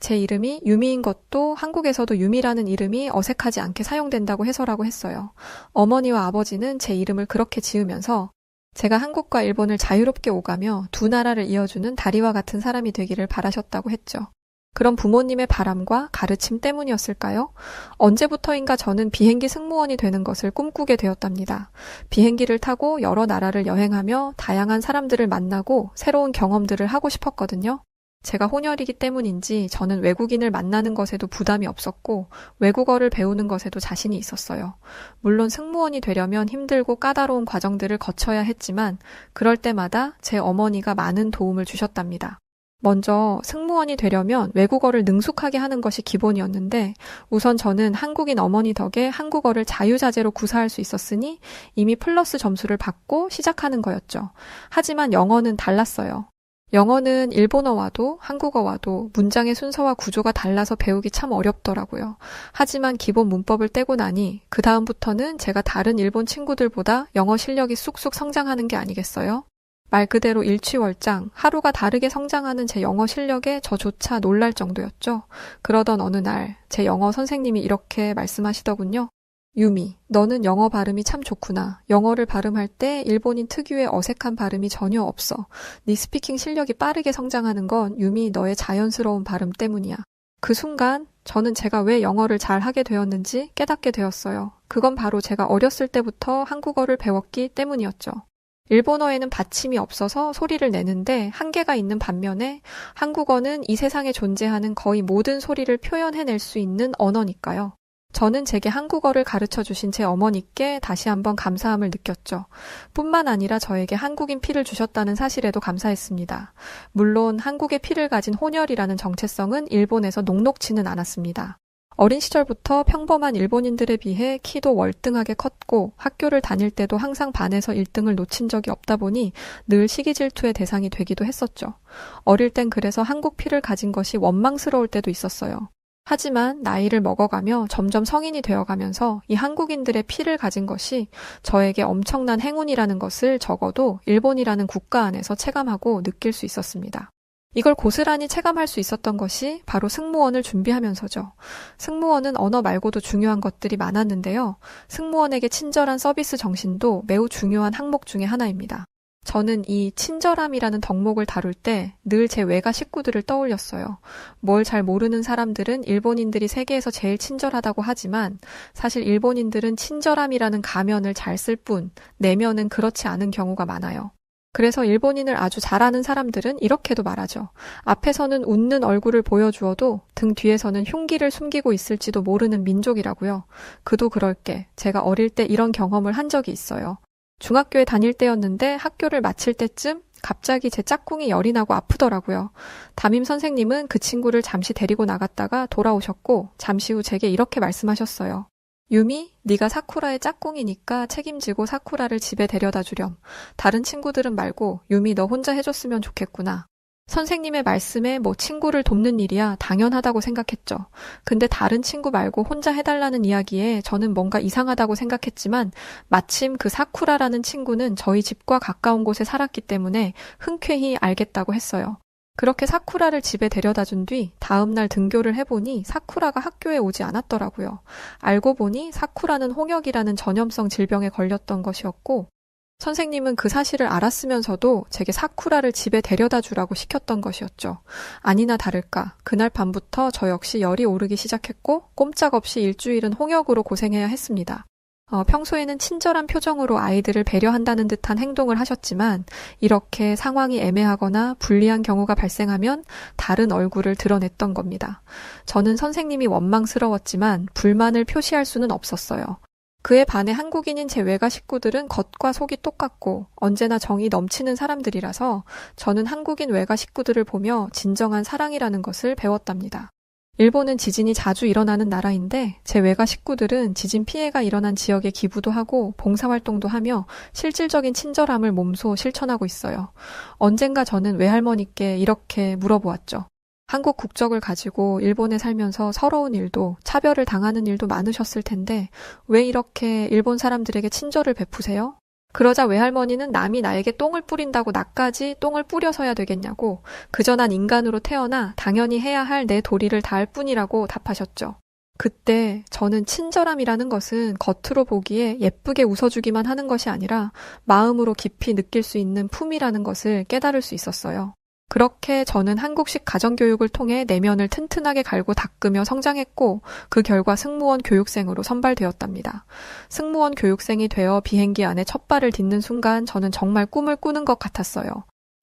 제 이름이 유미인 것도 한국에서도 유미라는 이름이 어색하지 않게 사용된다고 해서라고 했어요. 어머니와 아버지는 제 이름을 그렇게 지으면서 제가 한국과 일본을 자유롭게 오가며 두 나라를 이어주는 다리와 같은 사람이 되기를 바라셨다고 했죠. 그런 부모님의 바람과 가르침 때문이었을까요? 언제부터인가 저는 비행기 승무원이 되는 것을 꿈꾸게 되었답니다. 비행기를 타고 여러 나라를 여행하며 다양한 사람들을 만나고 새로운 경험들을 하고 싶었거든요. 제가 혼혈이기 때문인지 저는 외국인을 만나는 것에도 부담이 없었고 외국어를 배우는 것에도 자신이 있었어요. 물론 승무원이 되려면 힘들고 까다로운 과정들을 거쳐야 했지만 그럴 때마다 제 어머니가 많은 도움을 주셨답니다. 먼저 승무원이 되려면 외국어를 능숙하게 하는 것이 기본이었는데 우선 저는 한국인 어머니 덕에 한국어를 자유자재로 구사할 수 있었으니 이미 플러스 점수를 받고 시작하는 거였죠. 하지만 영어는 달랐어요. 영어는 일본어와도 한국어와도 문장의 순서와 구조가 달라서 배우기 참 어렵더라고요. 하지만 기본 문법을 떼고 나니 그 다음부터는 제가 다른 일본 친구들보다 영어 실력이 쑥쑥 성장하는 게 아니겠어요? 말 그대로 일취월장, 하루가 다르게 성장하는 제 영어 실력에 저조차 놀랄 정도였죠. 그러던 어느 날 제 영어 선생님이 이렇게 말씀하시더군요. 유미, 너는 영어 발음이 참 좋구나. 영어를 발음할 때 일본인 특유의 어색한 발음이 전혀 없어. 네 스피킹 실력이 빠르게 성장하는 건 유미 너의 자연스러운 발음 때문이야. 그 순간 저는 제가 왜 영어를 잘 하게 되었는지 깨닫게 되었어요. 그건 바로 제가 어렸을 때부터 한국어를 배웠기 때문이었죠. 일본어에는 받침이 없어서 소리를 내는데 한계가 있는 반면에 한국어는 이 세상에 존재하는 거의 모든 소리를 표현해낼 수 있는 언어니까요. 저는 제게 한국어를 가르쳐 주신 제 어머니께 다시 한번 감사함을 느꼈죠. 뿐만 아니라 저에게 한국인 피를 주셨다는 사실에도 감사했습니다. 물론 한국의 피를 가진 혼혈이라는 정체성은 일본에서 녹록지는 않았습니다. 어린 시절부터 평범한 일본인들에 비해 키도 월등하게 컸고 학교를 다닐 때도 항상 반에서 1등을 놓친 적이 없다 보니 늘 시기 질투의 대상이 되기도 했었죠. 어릴 땐 그래서 한국 피를 가진 것이 원망스러울 때도 있었어요. 하지만 나이를 먹어가며 점점 성인이 되어가면서 이 한국인들의 피를 가진 것이 저에게 엄청난 행운이라는 것을 적어도 일본이라는 국가 안에서 체감하고 느낄 수 있었습니다. 이걸 고스란히 체감할 수 있었던 것이 바로 승무원을 준비하면서죠. 승무원은 언어 말고도 중요한 것들이 많았는데요. 승무원에게 친절한 서비스 정신도 매우 중요한 항목 중에 하나입니다. 저는 이 친절함이라는 덕목을 다룰 때 늘 제 외가 식구들을 떠올렸어요. 뭘 잘 모르는 사람들은 일본인들이 세계에서 제일 친절하다고 하지만 사실 일본인들은 친절함이라는 가면을 잘 쓸 뿐 내면은 그렇지 않은 경우가 많아요. 그래서 일본인을 아주 잘 아는 사람들은 이렇게도 말하죠. 앞에서는 웃는 얼굴을 보여주어도 등 뒤에서는 흉기를 숨기고 있을지도 모르는 민족이라고요. 그도 그럴 게 제가 어릴 때 이런 경험을 한 적이 있어요. 중학교에 다닐 때였는데 학교를 마칠 때쯤 갑자기 제 짝꿍이 열이 나고 아프더라고요. 담임 선생님은 그 친구를 잠시 데리고 나갔다가 돌아오셨고 잠시 후 제게 이렇게 말씀하셨어요. 유미, 네가 사쿠라의 짝꿍이니까 책임지고 사쿠라를 집에 데려다 주렴. 다른 친구들은 말고 유미 너 혼자 해줬으면 좋겠구나. 선생님의 말씀에 친구를 돕는 일이야 당연하다고 생각했죠. 근데 다른 친구 말고 혼자 해달라는 이야기에 저는 뭔가 이상하다고 생각했지만 마침 그 사쿠라라는 친구는 저희 집과 가까운 곳에 살았기 때문에 흔쾌히 알겠다고 했어요. 그렇게 사쿠라를 집에 데려다 준 뒤 다음날 등교를 해보니 사쿠라가 학교에 오지 않았더라고요. 알고 보니 사쿠라는 홍역이라는 전염성 질병에 걸렸던 것이었고 선생님은 그 사실을 알았으면서도 제게 사쿠라를 집에 데려다 주라고 시켰던 것이었죠. 아니나 다를까 그날 밤부터 저 역시 열이 오르기 시작했고 꼼짝없이 일주일은 홍역으로 고생해야 했습니다. 평소에는 친절한 표정으로 아이들을 배려한다는 듯한 행동을 하셨지만 이렇게 상황이 애매하거나 불리한 경우가 발생하면 다른 얼굴을 드러냈던 겁니다. 저는 선생님이 원망스러웠지만 불만을 표시할 수는 없었어요. 그에 반해 한국인인 제 외가 식구들은 겉과 속이 똑같고 언제나 정이 넘치는 사람들이라서 저는 한국인 외가 식구들을 보며 진정한 사랑이라는 것을 배웠답니다. 일본은 지진이 자주 일어나는 나라인데 제 외가 식구들은 지진 피해가 일어난 지역에 기부도 하고 봉사활동도 하며 실질적인 친절함을 몸소 실천하고 있어요. 언젠가 저는 외할머니께 이렇게 물어보았죠. 한국 국적을 가지고 일본에 살면서 서러운 일도 차별을 당하는 일도 많으셨을 텐데 왜 이렇게 일본 사람들에게 친절을 베푸세요? 그러자 외할머니는 남이 나에게 똥을 뿌린다고 나까지 똥을 뿌려서야 되겠냐고 그저 난 인간으로 태어나 당연히 해야 할 내 도리를 다할 뿐이라고 답하셨죠. 그때 저는 친절함이라는 것은 겉으로 보기에 예쁘게 웃어주기만 하는 것이 아니라 마음으로 깊이 느낄 수 있는 품이라는 것을 깨달을 수 있었어요. 그렇게 저는 한국식 가정교육을 통해 내면을 튼튼하게 갈고 닦으며 성장했고 그 결과 승무원 교육생으로 선발되었답니다. 승무원 교육생이 되어 비행기 안에 첫 발을 딛는 순간 저는 정말 꿈을 꾸는 것 같았어요.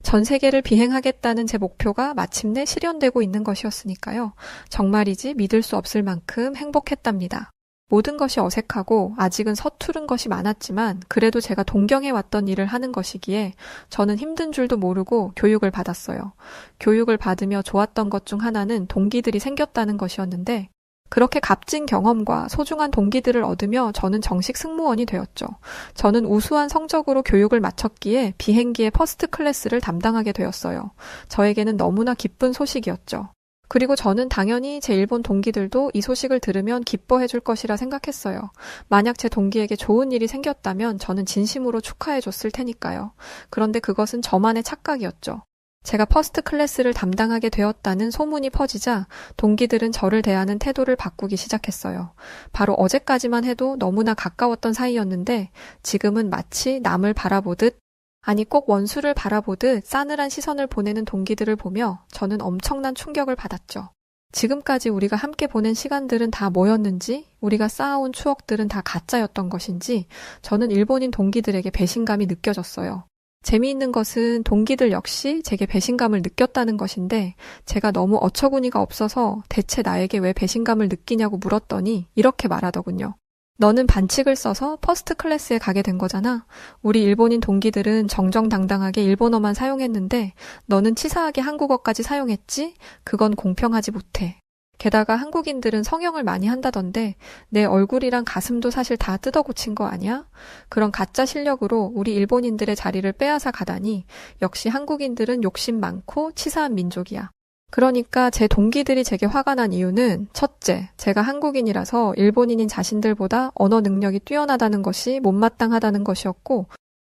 전 세계를 비행하겠다는 제 목표가 마침내 실현되고 있는 것이었으니까요. 정말이지 믿을 수 없을 만큼 행복했답니다. 모든 것이 어색하고 아직은 서투른 것이 많았지만 그래도 제가 동경해왔던 일을 하는 것이기에 저는 힘든 줄도 모르고 교육을 받았어요. 교육을 받으며 좋았던 것 중 하나는 동기들이 생겼다는 것이었는데 그렇게 값진 경험과 소중한 동기들을 얻으며 저는 정식 승무원이 되었죠. 저는 우수한 성적으로 교육을 마쳤기에 비행기의 퍼스트 클래스를 담당하게 되었어요. 저에게는 너무나 기쁜 소식이었죠. 그리고 저는 당연히 제 일본 동기들도 이 소식을 들으면 기뻐해 줄 것이라 생각했어요. 만약 제 동기에게 좋은 일이 생겼다면 저는 진심으로 축하해 줬을 테니까요. 그런데 그것은 저만의 착각이었죠. 제가 퍼스트 클래스를 담당하게 되었다는 소문이 퍼지자 동기들은 저를 대하는 태도를 바꾸기 시작했어요. 바로 어제까지만 해도 너무나 가까웠던 사이였는데 지금은 마치 남을 바라보듯 아니 꼭 원수를 바라보듯 싸늘한 시선을 보내는 동기들을 보며 저는 엄청난 충격을 받았죠. 지금까지 우리가 함께 보낸 시간들은 다 뭐였는지, 우리가 쌓아온 추억들은 다 가짜였던 것인지 저는 일본인 동기들에게 배신감이 느껴졌어요. 재미있는 것은 동기들 역시 제게 배신감을 느꼈다는 것인데 제가 너무 어처구니가 없어서 대체 나에게 왜 배신감을 느끼냐고 물었더니 이렇게 말하더군요. 너는 반칙을 써서 퍼스트 클래스에 가게 된 거잖아. 우리 일본인 동기들은 정정당당하게 일본어만 사용했는데 너는 치사하게 한국어까지 사용했지? 그건 공평하지 못해. 게다가 한국인들은 성형을 많이 한다던데 내 얼굴이랑 가슴도 사실 다 뜯어 고친 거 아니야? 그런 가짜 실력으로 우리 일본인들의 자리를 빼앗아 가다니 역시 한국인들은 욕심 많고 치사한 민족이야. 그러니까 제 동기들이 제게 화가 난 이유는 첫째, 제가 한국인이라서 일본인인 자신들보다 언어 능력이 뛰어나다는 것이 못마땅하다는 것이었고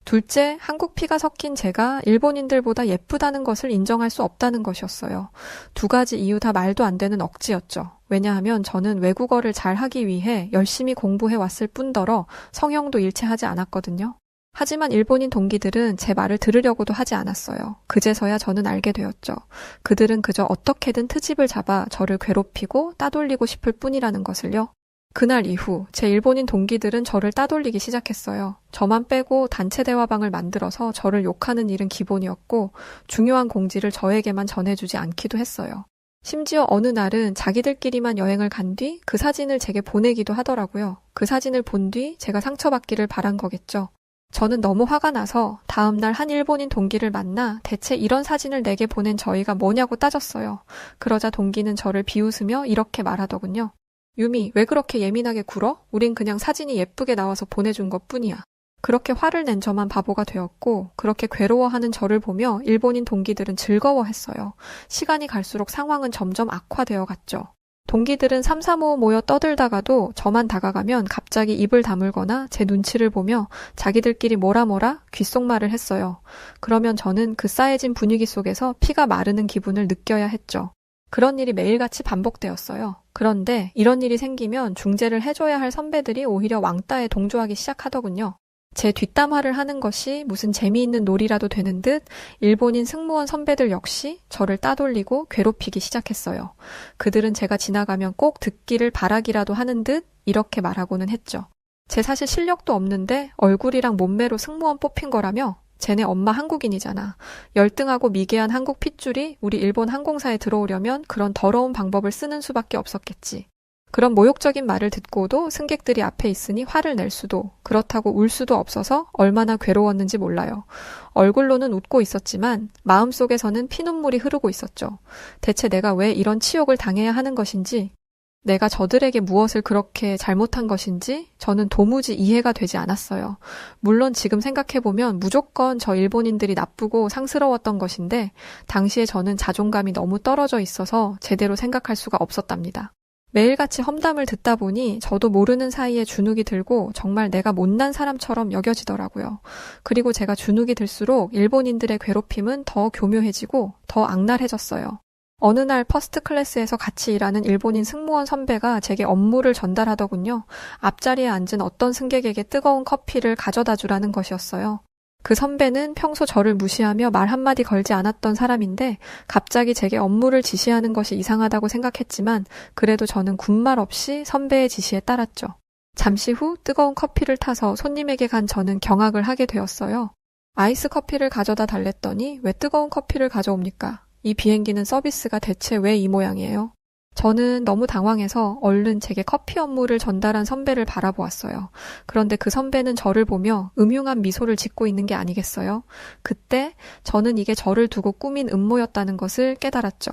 둘째, 한국 피가 섞인 제가 일본인들보다 예쁘다는 것을 인정할 수 없다는 것이었어요. 두 가지 이유 다 말도 안 되는 억지였죠. 왜냐하면 저는 외국어를 잘 하기 위해 열심히 공부해 왔을 뿐더러 성형도 일체하지 않았거든요. 하지만 일본인 동기들은 제 말을 들으려고도 하지 않았어요. 그제서야 저는 알게 되었죠. 그들은 그저 어떻게든 트집을 잡아 저를 괴롭히고 따돌리고 싶을 뿐이라는 것을요. 그날 이후 제 일본인 동기들은 저를 따돌리기 시작했어요. 저만 빼고 단체 대화방을 만들어서 저를 욕하는 일은 기본이었고 중요한 공지를 저에게만 전해주지 않기도 했어요. 심지어 어느 날은 자기들끼리만 여행을 간 뒤 그 사진을 제게 보내기도 하더라고요. 그 사진을 본 뒤 제가 상처받기를 바란 거겠죠. 저는 너무 화가 나서 다음날 한 일본인 동기를 만나 대체 이런 사진을 내게 보낸 저희가 뭐냐고 따졌어요. 그러자 동기는 저를 비웃으며 이렇게 말하더군요. 유미, 왜 그렇게 예민하게 굴어? 우린 그냥 사진이 예쁘게 나와서 보내준 것뿐이야. 그렇게 화를 낸 저만 바보가 되었고 그렇게 괴로워하는 저를 보며 일본인 동기들은 즐거워했어요. 시간이 갈수록 상황은 점점 악화되어 갔죠. 동기들은 3, 4, 5 모여 떠들다가도 저만 다가가면 갑자기 입을 다물거나 제 눈치를 보며 자기들끼리 뭐라 귓속말을 했어요. 그러면 저는 그 싸해진 분위기 속에서 피가 마르는 기분을 느껴야 했죠. 그런 일이 매일같이 반복되었어요. 그런데 이런 일이 생기면 중재를 해줘야 할 선배들이 오히려 왕따에 동조하기 시작하더군요. 제 뒷담화를 하는 것이 무슨 재미있는 놀이라도 되는 듯 일본인 승무원 선배들 역시 저를 따돌리고 괴롭히기 시작했어요. 그들은 제가 지나가면 꼭 듣기를 바라기라도 하는 듯 이렇게 말하고는 했죠. 제 사실 실력도 없는데 얼굴이랑 몸매로 승무원 뽑힌 거라며 쟤네 엄마 한국인이잖아. 열등하고 미개한 한국 핏줄이 우리 일본 항공사에 들어오려면 그런 더러운 방법을 쓰는 수밖에 없었겠지. 그런 모욕적인 말을 듣고도 승객들이 앞에 있으니 화를 낼 수도 그렇다고 울 수도 없어서 얼마나 괴로웠는지 몰라요. 얼굴로는 웃고 있었지만 마음속에서는 피눈물이 흐르고 있었죠. 대체 내가 왜 이런 치욕을 당해야 하는 것인지, 내가 저들에게 무엇을 그렇게 잘못한 것인지 저는 도무지 이해가 되지 않았어요. 물론 지금 생각해보면 무조건 저 일본인들이 나쁘고 상스러웠던 것인데 당시에 저는 자존감이 너무 떨어져 있어서 제대로 생각할 수가 없었답니다. 매일같이 험담을 듣다 보니 저도 모르는 사이에 주눅이 들고 정말 내가 못난 사람처럼 여겨지더라고요. 그리고 제가 주눅이 들수록 일본인들의 괴롭힘은 더 교묘해지고 더 악랄해졌어요. 어느 날 퍼스트 클래스에서 같이 일하는 일본인 승무원 선배가 제게 업무를 전달하더군요. 앞자리에 앉은 어떤 승객에게 뜨거운 커피를 가져다 주라는 것이었어요. 그 선배는 평소 저를 무시하며 말 한마디 걸지 않았던 사람인데 갑자기 제게 업무를 지시하는 것이 이상하다고 생각했지만 그래도 저는 군말 없이 선배의 지시에 따랐죠. 잠시 후 뜨거운 커피를 타서 손님에게 간 저는 경악을 하게 되었어요. 아이스 커피를 가져다 달랬더니 왜 뜨거운 커피를 가져옵니까? 이 비행기는 서비스가 대체 왜 이 모양이에요? 저는 너무 당황해서 얼른 제게 커피 업무를 전달한 선배를 바라보았어요. 그런데 그 선배는 저를 보며 음흉한 미소를 짓고 있는 게 아니겠어요? 그때 저는 이게 저를 두고 꾸민 음모였다는 것을 깨달았죠.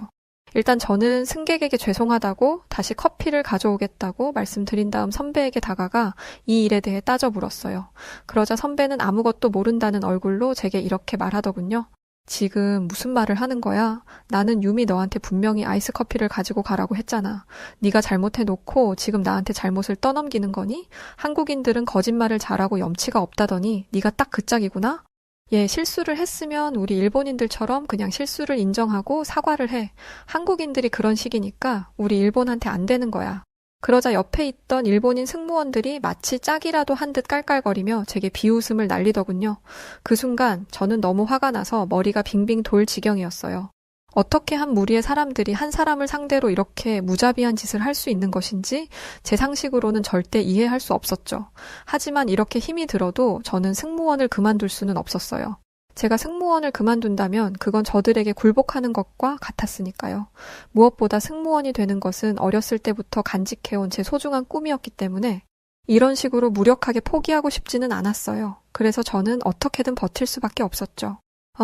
일단 저는 승객에게 죄송하다고 다시 커피를 가져오겠다고 말씀드린 다음 선배에게 다가가 이 일에 대해 따져 물었어요. 그러자 선배는 아무것도 모른다는 얼굴로 제게 이렇게 말하더군요. 지금 무슨 말을 하는 거야? 나는 유미 너한테 분명히 아이스 커피를 가지고 가라고 했잖아. 네가 잘못해놓고 지금 나한테 잘못을 떠넘기는 거니? 한국인들은 거짓말을 잘하고 염치가 없다더니 네가 딱 그 짝이구나? 예, 실수를 했으면 우리 일본인들처럼 그냥 실수를 인정하고 사과를 해. 한국인들이 그런 식이니까 우리 일본한테 안 되는 거야. 그러자 옆에 있던 일본인 승무원들이 마치 짝이라도 한 듯 깔깔거리며 제게 비웃음을 날리더군요. 그 순간 저는 너무 화가 나서 머리가 빙빙 돌 지경이었어요. 어떻게 한 무리의 사람들이 한 사람을 상대로 이렇게 무자비한 짓을 할 수 있는 것인지 제 상식으로는 절대 이해할 수 없었죠. 하지만 이렇게 힘이 들어도 저는 승무원을 그만둘 수는 없었어요. 제가 승무원을 그만둔다면 그건 저들에게 굴복하는 것과 같았으니까요. 무엇보다 승무원이 되는 것은 어렸을 때부터 간직해온 제 소중한 꿈이었기 때문에 이런 식으로 무력하게 포기하고 싶지는 않았어요. 그래서 저는 어떻게든 버틸 수밖에 없었죠.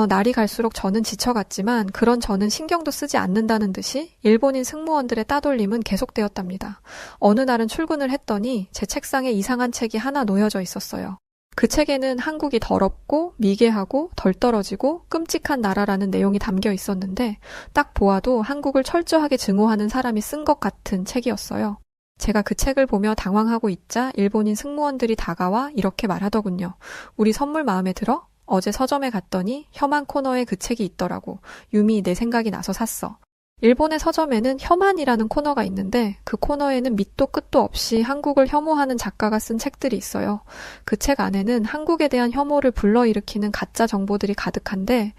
날이 갈수록 저는 지쳐갔지만 그런 저는 신경도 쓰지 않는다는 듯이 일본인 승무원들의 따돌림은 계속되었답니다. 어느 날은 출근을 했더니 제 책상에 이상한 책이 하나 놓여져 있었어요. 그 책에는 한국이 더럽고 미개하고 덜 떨어지고 끔찍한 나라라는 내용이 담겨 있었는데 딱 보아도 한국을 철저하게 증오하는 사람이 쓴 것 같은 책이었어요. 제가 그 책을 보며 당황하고 있자 일본인 승무원들이 다가와 이렇게 말하더군요. 우리 선물 마음에 들어? 어제 서점에 갔더니 혐한 코너에 그 책이 있더라고. 유미 내 생각이 나서 샀어. 일본의 서점에는 혐한이라는 코너가 있는데 그 코너에는 밑도 끝도 없이 한국을 혐오하는 작가가 쓴 책들이 있어요. 그 책 안에는 한국에 대한 혐오를 불러일으키는 가짜 정보들이 가득한데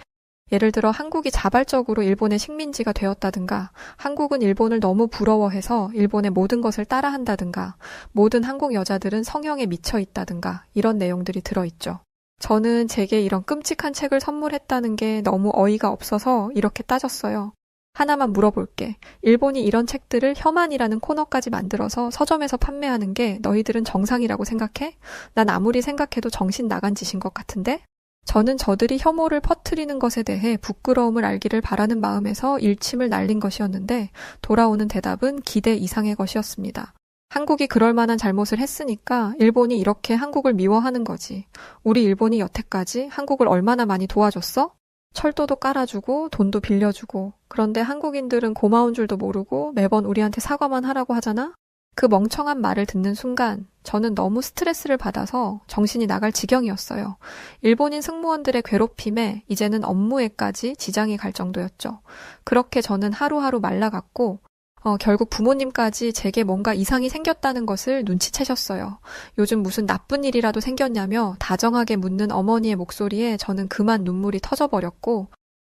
예를 들어 한국이 자발적으로 일본의 식민지가 되었다든가 한국은 일본을 너무 부러워해서 일본의 모든 것을 따라한다든가 모든 한국 여자들은 성형에 미쳐 있다든가 이런 내용들이 들어있죠. 저는 제게 이런 끔찍한 책을 선물했다는 게 너무 어이가 없어서 이렇게 따졌어요. 하나만 물어볼게. 일본이 이런 책들을 혐한이라는 코너까지 만들어서 서점에서 판매하는 게 너희들은 정상이라고 생각해? 난 아무리 생각해도 정신 나간 짓인 것 같은데? 저는 저들이 혐오를 퍼뜨리는 것에 대해 부끄러움을 알기를 바라는 마음에서 일침을 날린 것이었는데 돌아오는 대답은 기대 이상의 것이었습니다. 한국이 그럴 만한 잘못을 했으니까 일본이 이렇게 한국을 미워하는 거지. 우리 일본이 여태까지 한국을 얼마나 많이 도와줬어? 철도도 깔아주고 돈도 빌려주고. 그런데 한국인들은 고마운 줄도 모르고 매번 우리한테 사과만 하라고 하잖아? 그 멍청한 말을 듣는 순간 저는 너무 스트레스를 받아서 정신이 나갈 지경이었어요. 일본인 승무원들의 괴롭힘에 이제는 업무에까지 지장이 갈 정도였죠. 그렇게 저는 하루하루 말라갔고 결국 부모님까지 제게 뭔가 이상이 생겼다는 것을 눈치채셨어요. 요즘 무슨 나쁜 일이라도 생겼냐며 다정하게 묻는 어머니의 목소리에 저는 그만 눈물이 터져버렸고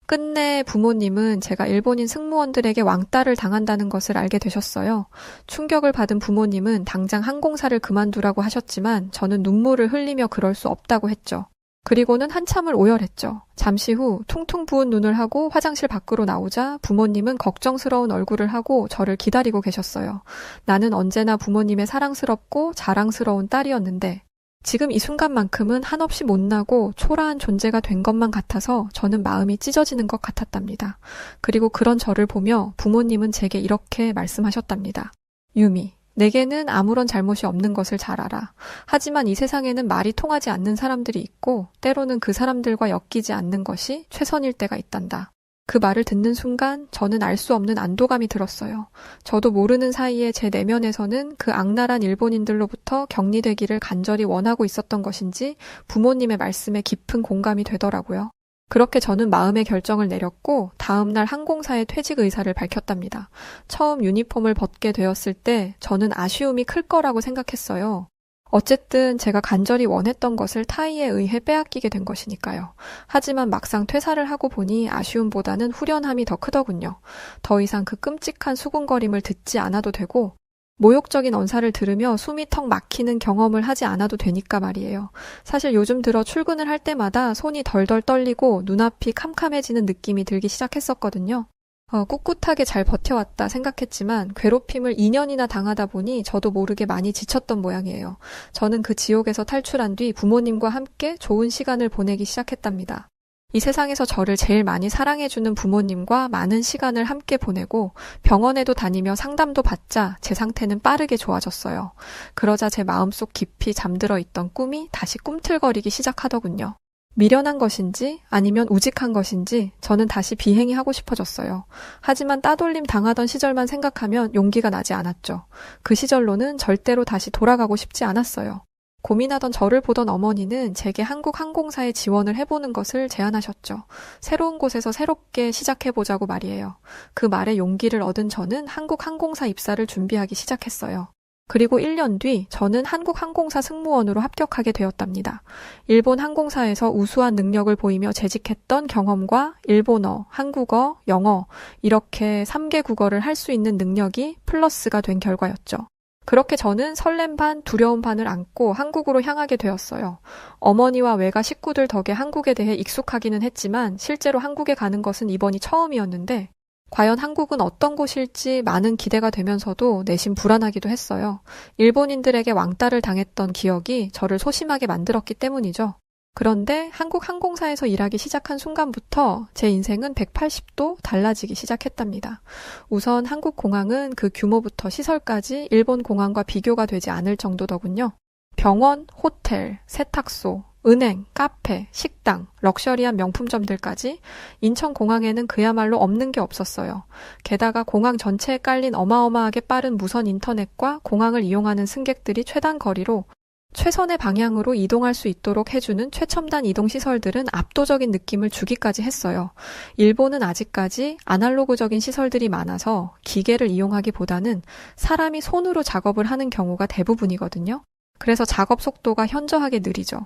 끝내 부모님은 제가 일본인 승무원들에게 왕따를 당한다는 것을 알게 되셨어요. 충격을 받은 부모님은 당장 항공사를 그만두라고 하셨지만 저는 눈물을 흘리며 그럴 수 없다고 했죠. 그리고는 한참을 오열했죠. 잠시 후 퉁퉁 부은 눈을 하고 화장실 밖으로 나오자 부모님은 걱정스러운 얼굴을 하고 저를 기다리고 계셨어요. 나는 언제나 부모님의 사랑스럽고 자랑스러운 딸이었는데 지금 이 순간만큼은 한없이 못나고 초라한 존재가 된 것만 같아서 저는 마음이 찢어지는 것 같았답니다. 그리고 그런 저를 보며 부모님은 제게 이렇게 말씀하셨답니다. 유미, 내게는 아무런 잘못이 없는 것을 잘 알아. 하지만 이 세상에는 말이 통하지 않는 사람들이 있고 때로는 그 사람들과 엮이지 않는 것이 최선일 때가 있단다. 그 말을 듣는 순간 저는 알 수 없는 안도감이 들었어요. 저도 모르는 사이에 제 내면에서는 그 악랄한 일본인들로부터 격리되기를 간절히 원하고 있었던 것인지 부모님의 말씀에 깊은 공감이 되더라고요. 그렇게 저는 마음의 결정을 내렸고 다음날 항공사의 퇴직 의사를 밝혔답니다. 처음 유니폼을 벗게 되었을 때 저는 아쉬움이 클 거라고 생각했어요. 어쨌든 제가 간절히 원했던 것을 타이에 의해 빼앗기게 된 것이니까요. 하지만 막상 퇴사를 하고 보니 아쉬움보다는 후련함이 더 크더군요. 더 이상 그 끔찍한 수군거림을 듣지 않아도 되고 모욕적인 언사를 들으며 숨이 턱 막히는 경험을 하지 않아도 되니까 말이에요. 사실 요즘 들어 출근을 할 때마다 손이 덜덜 떨리고 눈앞이 캄캄해지는 느낌이 들기 시작했었거든요. 꿋꿋하게 잘 버텨왔다 생각했지만 괴롭힘을 2년이나 당하다 보니 저도 모르게 많이 지쳤던 모양이에요. 저는 그 지옥에서 탈출한 뒤 부모님과 함께 좋은 시간을 보내기 시작했답니다. 이 세상에서 저를 제일 많이 사랑해주는 부모님과 많은 시간을 함께 보내고 병원에도 다니며 상담도 받자 제 상태는 빠르게 좋아졌어요. 그러자 제 마음속 깊이 잠들어 있던 꿈이 다시 꿈틀거리기 시작하더군요. 미련한 것인지 아니면 우직한 것인지 저는 다시 비행이 하고 싶어졌어요. 하지만 따돌림 당하던 시절만 생각하면 용기가 나지 않았죠. 그 시절로는 절대로 다시 돌아가고 싶지 않았어요. 고민하던 저를 보던 어머니는 제게 한국 항공사에 지원을 해보는 것을 제안하셨죠. 새로운 곳에서 새롭게 시작해보자고 말이에요. 그 말에 용기를 얻은 저는 한국 항공사 입사를 준비하기 시작했어요. 그리고 1년 뒤 저는 한국 항공사 승무원으로 합격하게 되었답니다. 일본 항공사에서 우수한 능력을 보이며 재직했던 경험과 일본어, 한국어, 영어 이렇게 3개 국어를 할 수 있는 능력이 플러스가 된 결과였죠. 그렇게 저는 설렘 반 두려움 반을 안고 한국으로 향하게 되었어요. 어머니와 외가 식구들 덕에 한국에 대해 익숙하기는 했지만 실제로 한국에 가는 것은 이번이 처음이었는데 과연 한국은 어떤 곳일지 많은 기대가 되면서도 내심 불안하기도 했어요. 일본인들에게 왕따를 당했던 기억이 저를 소심하게 만들었기 때문이죠. 그런데 한국 항공사에서 일하기 시작한 순간부터 제 인생은 180도 달라지기 시작했답니다. 우선 한국 공항은 그 규모부터 시설까지 일본 공항과 비교가 되지 않을 정도더군요. 병원, 호텔, 세탁소, 은행, 카페, 식당, 럭셔리한 명품점들까지 인천공항에는 그야말로 없는 게 없었어요. 게다가 공항 전체에 깔린 어마어마하게 빠른 무선 인터넷과 공항을 이용하는 승객들이 최단 거리로 최선의 방향으로 이동할 수 있도록 해주는 최첨단 이동시설들은 압도적인 느낌을 주기까지 했어요. 일본은 아직까지 아날로그적인 시설들이 많아서 기계를 이용하기보다는 사람이 손으로 작업을 하는 경우가 대부분이거든요. 그래서 작업 속도가 현저하게 느리죠.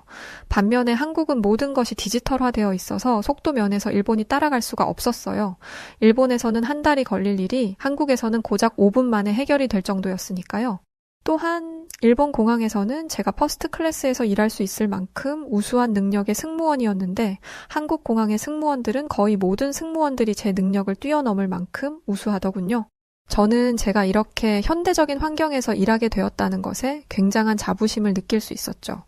반면에 한국은 모든 것이 디지털화되어 있어서 속도 면에서 일본이 따라갈 수가 없었어요. 일본에서는 한 달이 걸릴 일이 한국에서는 고작 5분 만에 해결이 될 정도였으니까요. 또한 일본 공항에서는 제가 퍼스트 클래스에서 일할 수 있을 만큼 우수한 능력의 승무원이었는데 한국 공항의 승무원들은 거의 모든 승무원들이 제 능력을 뛰어넘을 만큼 우수하더군요. 저는 제가 이렇게 현대적인 환경에서 일하게 되었다는 것에 굉장한 자부심을 느낄 수 있었죠.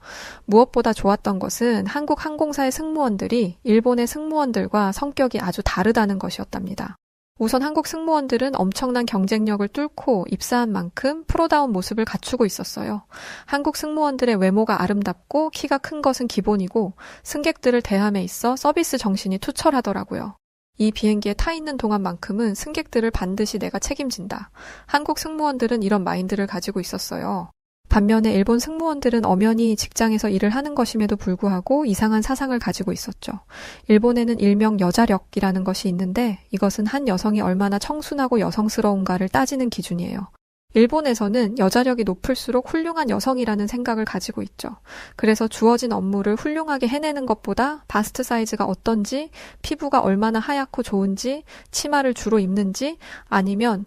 무엇보다 좋았던 것은 한국 항공사의 승무원들이 일본의 승무원들과 성격이 아주 다르다는 것이었답니다. 우선 한국 승무원들은 엄청난 경쟁력을 뚫고 입사한 만큼 프로다운 모습을 갖추고 있었어요. 한국 승무원들의 외모가 아름답고 키가 큰 것은 기본이고 승객들을 대함에 있어 서비스 정신이 투철하더라고요. 이 비행기에 타 있는 동안만큼은 승객들을 반드시 내가 책임진다. 한국 승무원들은 이런 마인드를 가지고 있었어요. 반면에 일본 승무원들은 엄연히 직장에서 일을 하는 것임에도 불구하고 이상한 사상을 가지고 있었죠. 일본에는 일명 여자력이라는 것이 있는데 이것은 한 여성이 얼마나 청순하고 여성스러운가를 따지는 기준이에요. 일본에서는 여자력이 높을수록 훌륭한 여성이라는 생각을 가지고 있죠. 그래서 주어진 업무를 훌륭하게 해내는 것보다 바스트 사이즈가 어떤지, 피부가 얼마나 하얗고 좋은지, 치마를 주로 입는지, 아니면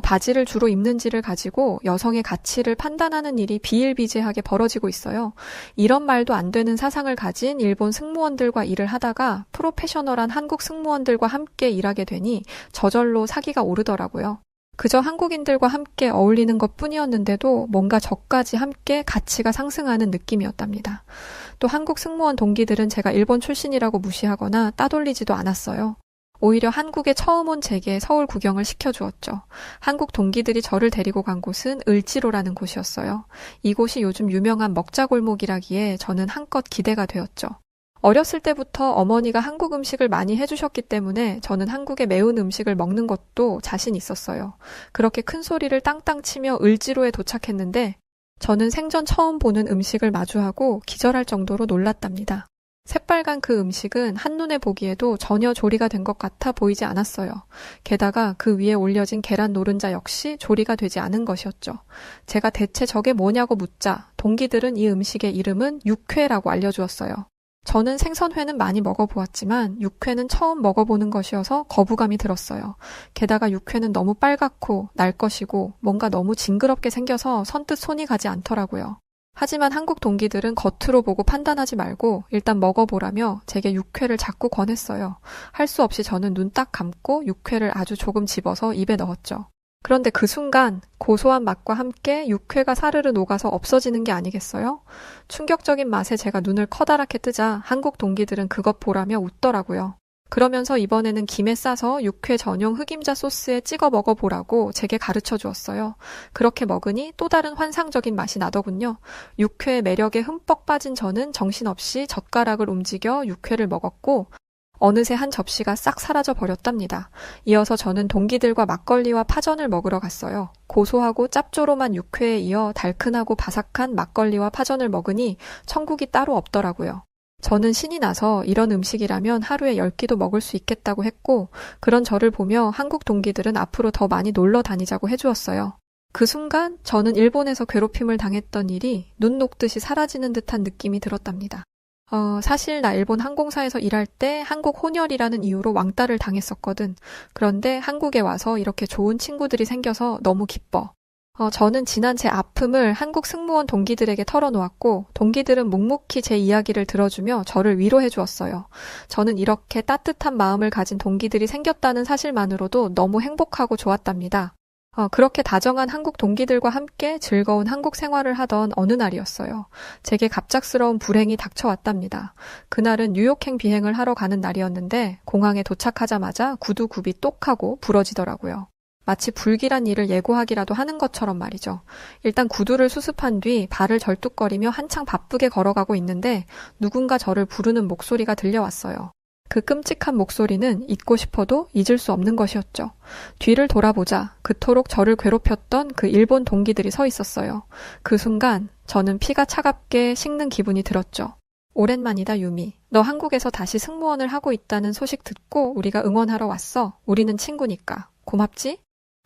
바지를 주로 입는지를 가지고 여성의 가치를 판단하는 일이 비일비재하게 벌어지고 있어요. 이런 말도 안 되는 사상을 가진 일본 승무원들과 일을 하다가 프로페셔널한 한국 승무원들과 함께 일하게 되니 저절로 사기가 오르더라고요. 그저 한국인들과 함께 어울리는 것뿐이었는데도 뭔가 저까지 함께 가치가 상승하는 느낌이었답니다. 또 한국 승무원 동기들은 제가 일본 출신이라고 무시하거나 따돌리지도 않았어요. 오히려 한국에 처음 온 제게 서울 구경을 시켜주었죠. 한국 동기들이 저를 데리고 간 곳은 을지로라는 곳이었어요. 이곳이 요즘 유명한 먹자골목이라기에 저는 한껏 기대가 되었죠. 어렸을 때부터 어머니가 한국 음식을 많이 해주셨기 때문에 저는 한국의 매운 음식을 먹는 것도 자신 있었어요. 그렇게 큰 소리를 땅땅 치며 을지로에 도착했는데 저는 생전 처음 보는 음식을 마주하고 기절할 정도로 놀랐답니다. 새빨간 그 음식은 한눈에 보기에도 전혀 조리가 된 것 같아 보이지 않았어요. 게다가 그 위에 올려진 계란 노른자 역시 조리가 되지 않은 것이었죠. 제가 대체 저게 뭐냐고 묻자 동기들은 이 음식의 이름은 육회라고 알려주었어요. 저는 생선회는 많이 먹어보았지만 육회는 처음 먹어보는 것이어서 거부감이 들었어요. 게다가 육회는 너무 빨갛고 날 것이고 뭔가 너무 징그럽게 생겨서 선뜻 손이 가지 않더라고요. 하지만 한국 동기들은 겉으로 보고 판단하지 말고 일단 먹어보라며 제게 육회를 자꾸 권했어요. 할 수 없이 저는 눈 딱 감고 육회를 아주 조금 집어서 입에 넣었죠. 그런데 그 순간 고소한 맛과 함께 육회가 사르르 녹아서 없어지는 게 아니겠어요? 충격적인 맛에 제가 눈을 커다랗게 뜨자 한국 동기들은 그것 보라며 웃더라고요. 그러면서 이번에는 김에 싸서 육회 전용 흑임자 소스에 찍어 먹어보라고 제게 가르쳐 주었어요. 그렇게 먹으니 또 다른 환상적인 맛이 나더군요. 육회의 매력에 흠뻑 빠진 저는 정신없이 젓가락을 움직여 육회를 먹었고 어느새 한 접시가 싹 사라져 버렸답니다. 이어서 저는 동기들과 막걸리와 파전을 먹으러 갔어요. 고소하고 짭조름한 육회에 이어 달큰하고 바삭한 막걸리와 파전을 먹으니 천국이 따로 없더라고요. 저는 신이 나서 이런 음식이라면 하루에 10끼도 먹을 수 있겠다고 했고 그런 저를 보며 한국 동기들은 앞으로 더 많이 놀러 다니자고 해주었어요. 그 순간 저는 일본에서 괴롭힘을 당했던 일이 눈 녹듯이 사라지는 듯한 느낌이 들었답니다. 사실 나 일본 항공사에서 일할 때 한국 혼혈이라는 이유로 왕따를 당했었거든. 그런데 한국에 와서 이렇게 좋은 친구들이 생겨서 너무 기뻐. 저는 지난 제 아픔을 한국 승무원 동기들에게 털어놓았고 동기들은 묵묵히 제 이야기를 들어주며 저를 위로해 주었어요. 저는 이렇게 따뜻한 마음을 가진 동기들이 생겼다는 사실만으로도 너무 행복하고 좋았답니다. 그렇게 다정한 한국 동기들과 함께 즐거운 한국 생활을 하던 어느 날이었어요. 제게 갑작스러운 불행이 닥쳐왔답니다. 그날은 뉴욕행 비행을 하러 가는 날이었는데 공항에 도착하자마자 구두굽이 똑하고 부러지더라고요. 마치 불길한 일을 예고하기라도 하는 것처럼 말이죠. 일단 구두를 수습한 뒤 발을 절뚝거리며 한창 바쁘게 걸어가고 있는데 누군가 저를 부르는 목소리가 들려왔어요. 그 끔찍한 목소리는 잊고 싶어도 잊을 수 없는 것이었죠. 뒤를 돌아보자 그토록 저를 괴롭혔던 그 일본 동기들이 서 있었어요. 그 순간 저는 피가 차갑게 식는 기분이 들었죠. 오랜만이다 유미. 너 한국에서 다시 승무원을 하고 있다는 소식 듣고 우리가 응원하러 왔어. 우리는 친구니까. 고맙지?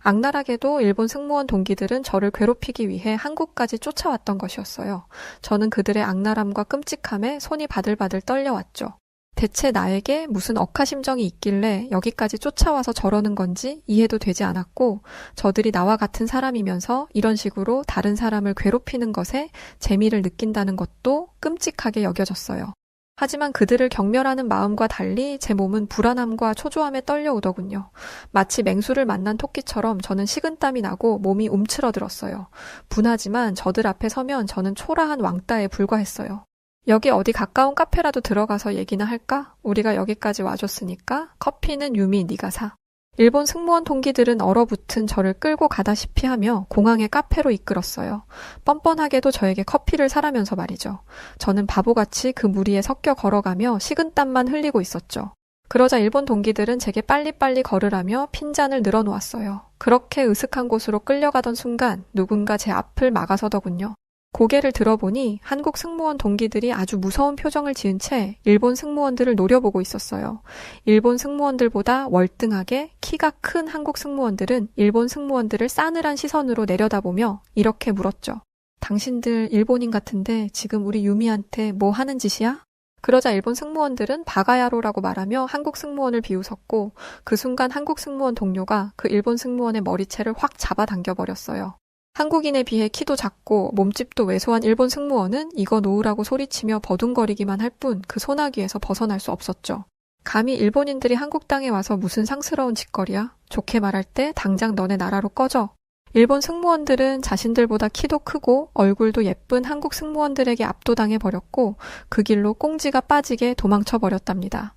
악랄하게도 일본 승무원 동기들은 저를 괴롭히기 위해 한국까지 쫓아왔던 것이었어요. 저는 그들의 악랄함과 끔찍함에 손이 바들바들 떨려왔죠. 대체 나에게 무슨 억하심정이 있길래 여기까지 쫓아와서 저러는 건지 이해도 되지 않았고 저들이 나와 같은 사람이면서 이런 식으로 다른 사람을 괴롭히는 것에 재미를 느낀다는 것도 끔찍하게 여겨졌어요. 하지만 그들을 경멸하는 마음과 달리 제 몸은 불안함과 초조함에 떨려오더군요. 마치 맹수를 만난 토끼처럼 저는 식은땀이 나고 몸이 움츠러들었어요. 분하지만 저들 앞에 서면 저는 초라한 왕따에 불과했어요. 여기 어디 가까운 카페라도 들어가서 얘기나 할까? 우리가 여기까지 와줬으니까 커피는 유미 네가 사. 일본 승무원 동기들은 얼어붙은 저를 끌고 가다시피 하며 공항의 카페로 이끌었어요. 뻔뻔하게도 저에게 커피를 사라면서 말이죠. 저는 바보같이 그 무리에 섞여 걸어가며 식은땀만 흘리고 있었죠. 그러자 일본 동기들은 제게 빨리빨리 걸으라며 핀잔을 늘어놓았어요. 그렇게 으슥한 곳으로 끌려가던 순간 누군가 제 앞을 막아서더군요. 고개를 들어보니 한국 승무원 동기들이 아주 무서운 표정을 지은 채 일본 승무원들을 노려보고 있었어요. 일본 승무원들보다 월등하게 키가 큰 한국 승무원들은 일본 승무원들을 싸늘한 시선으로 내려다보며 이렇게 물었죠. 당신들 일본인 같은데 지금 우리 유미한테 뭐 하는 짓이야? 그러자 일본 승무원들은 바가야로라고 말하며 한국 승무원을 비웃었고 그 순간 한국 승무원 동료가 그 일본 승무원의 머리채를 확 잡아당겨버렸어요. 한국인에 비해 키도 작고 몸집도 왜소한 일본 승무원은 이거 놓으라고 소리치며 버둥거리기만 할 뿐 그 소나기에서 벗어날 수 없었죠. 감히 일본인들이 한국 땅에 와서 무슨 상스러운 짓거리야? 좋게 말할 때 당장 너네 나라로 꺼져. 일본 승무원들은 자신들보다 키도 크고 얼굴도 예쁜 한국 승무원들에게 압도당해 버렸고 그 길로 꽁지가 빠지게 도망쳐 버렸답니다.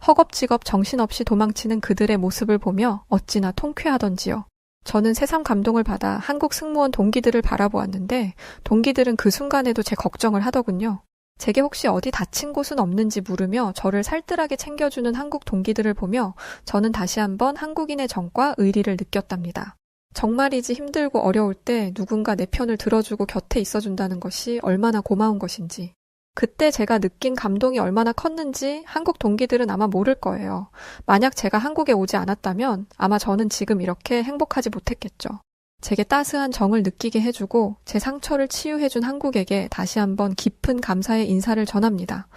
허겁지겁 정신없이 도망치는 그들의 모습을 보며 어찌나 통쾌하던지요. 저는 새삼 감동을 받아 한국 승무원 동기들을 바라보았는데 동기들은 그 순간에도 제 걱정을 하더군요. 제게 혹시 어디 다친 곳은 없는지 물으며 저를 살뜰하게 챙겨주는 한국 동기들을 보며 저는 다시 한번 한국인의 정과 의리를 느꼈답니다. 정말이지 힘들고 어려울 때 누군가 내 편을 들어주고 곁에 있어준다는 것이 얼마나 고마운 것인지. 그때 제가 느낀 감동이 얼마나 컸는지 한국 동기들은 아마 모를 거예요. 만약 제가 한국에 오지 않았다면 아마 저는 지금 이렇게 행복하지 못했겠죠. 제게 따스한 정을 느끼게 해주고 제 상처를 치유해준 한국에게 다시 한번 깊은 감사의 인사를 전합니다.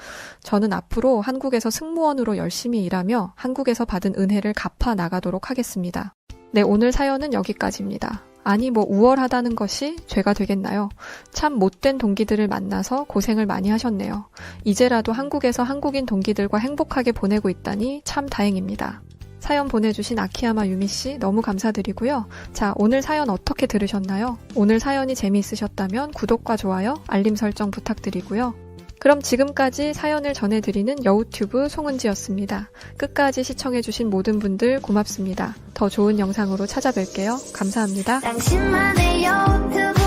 저는 앞으로 한국에서 승무원으로 열심히 일하며 한국에서 받은 은혜를 갚아 나가도록 하겠습니다. 네, 오늘 사연은 여기까지입니다. 아니 뭐 우월하다는 것이 죄가 되겠나요? 참 못된 동기들을 만나서 고생을 많이 하셨네요. 이제라도 한국에서 한국인 동기들과 행복하게 보내고 있다니 참 다행입니다. 사연 보내주신 아키야마 유미씨 너무 감사드리고요. 자, 오늘 사연 어떻게 들으셨나요? 오늘 사연이 재미있으셨다면 구독과 좋아요, 알림 설정 부탁드리고요. 그럼 지금까지 사연을 전해드리는 여우튜브 송은지였습니다. 끝까지 시청해주신 모든 분들 고맙습니다. 더 좋은 영상으로 찾아뵐게요. 감사합니다. 당신만의 여우튜브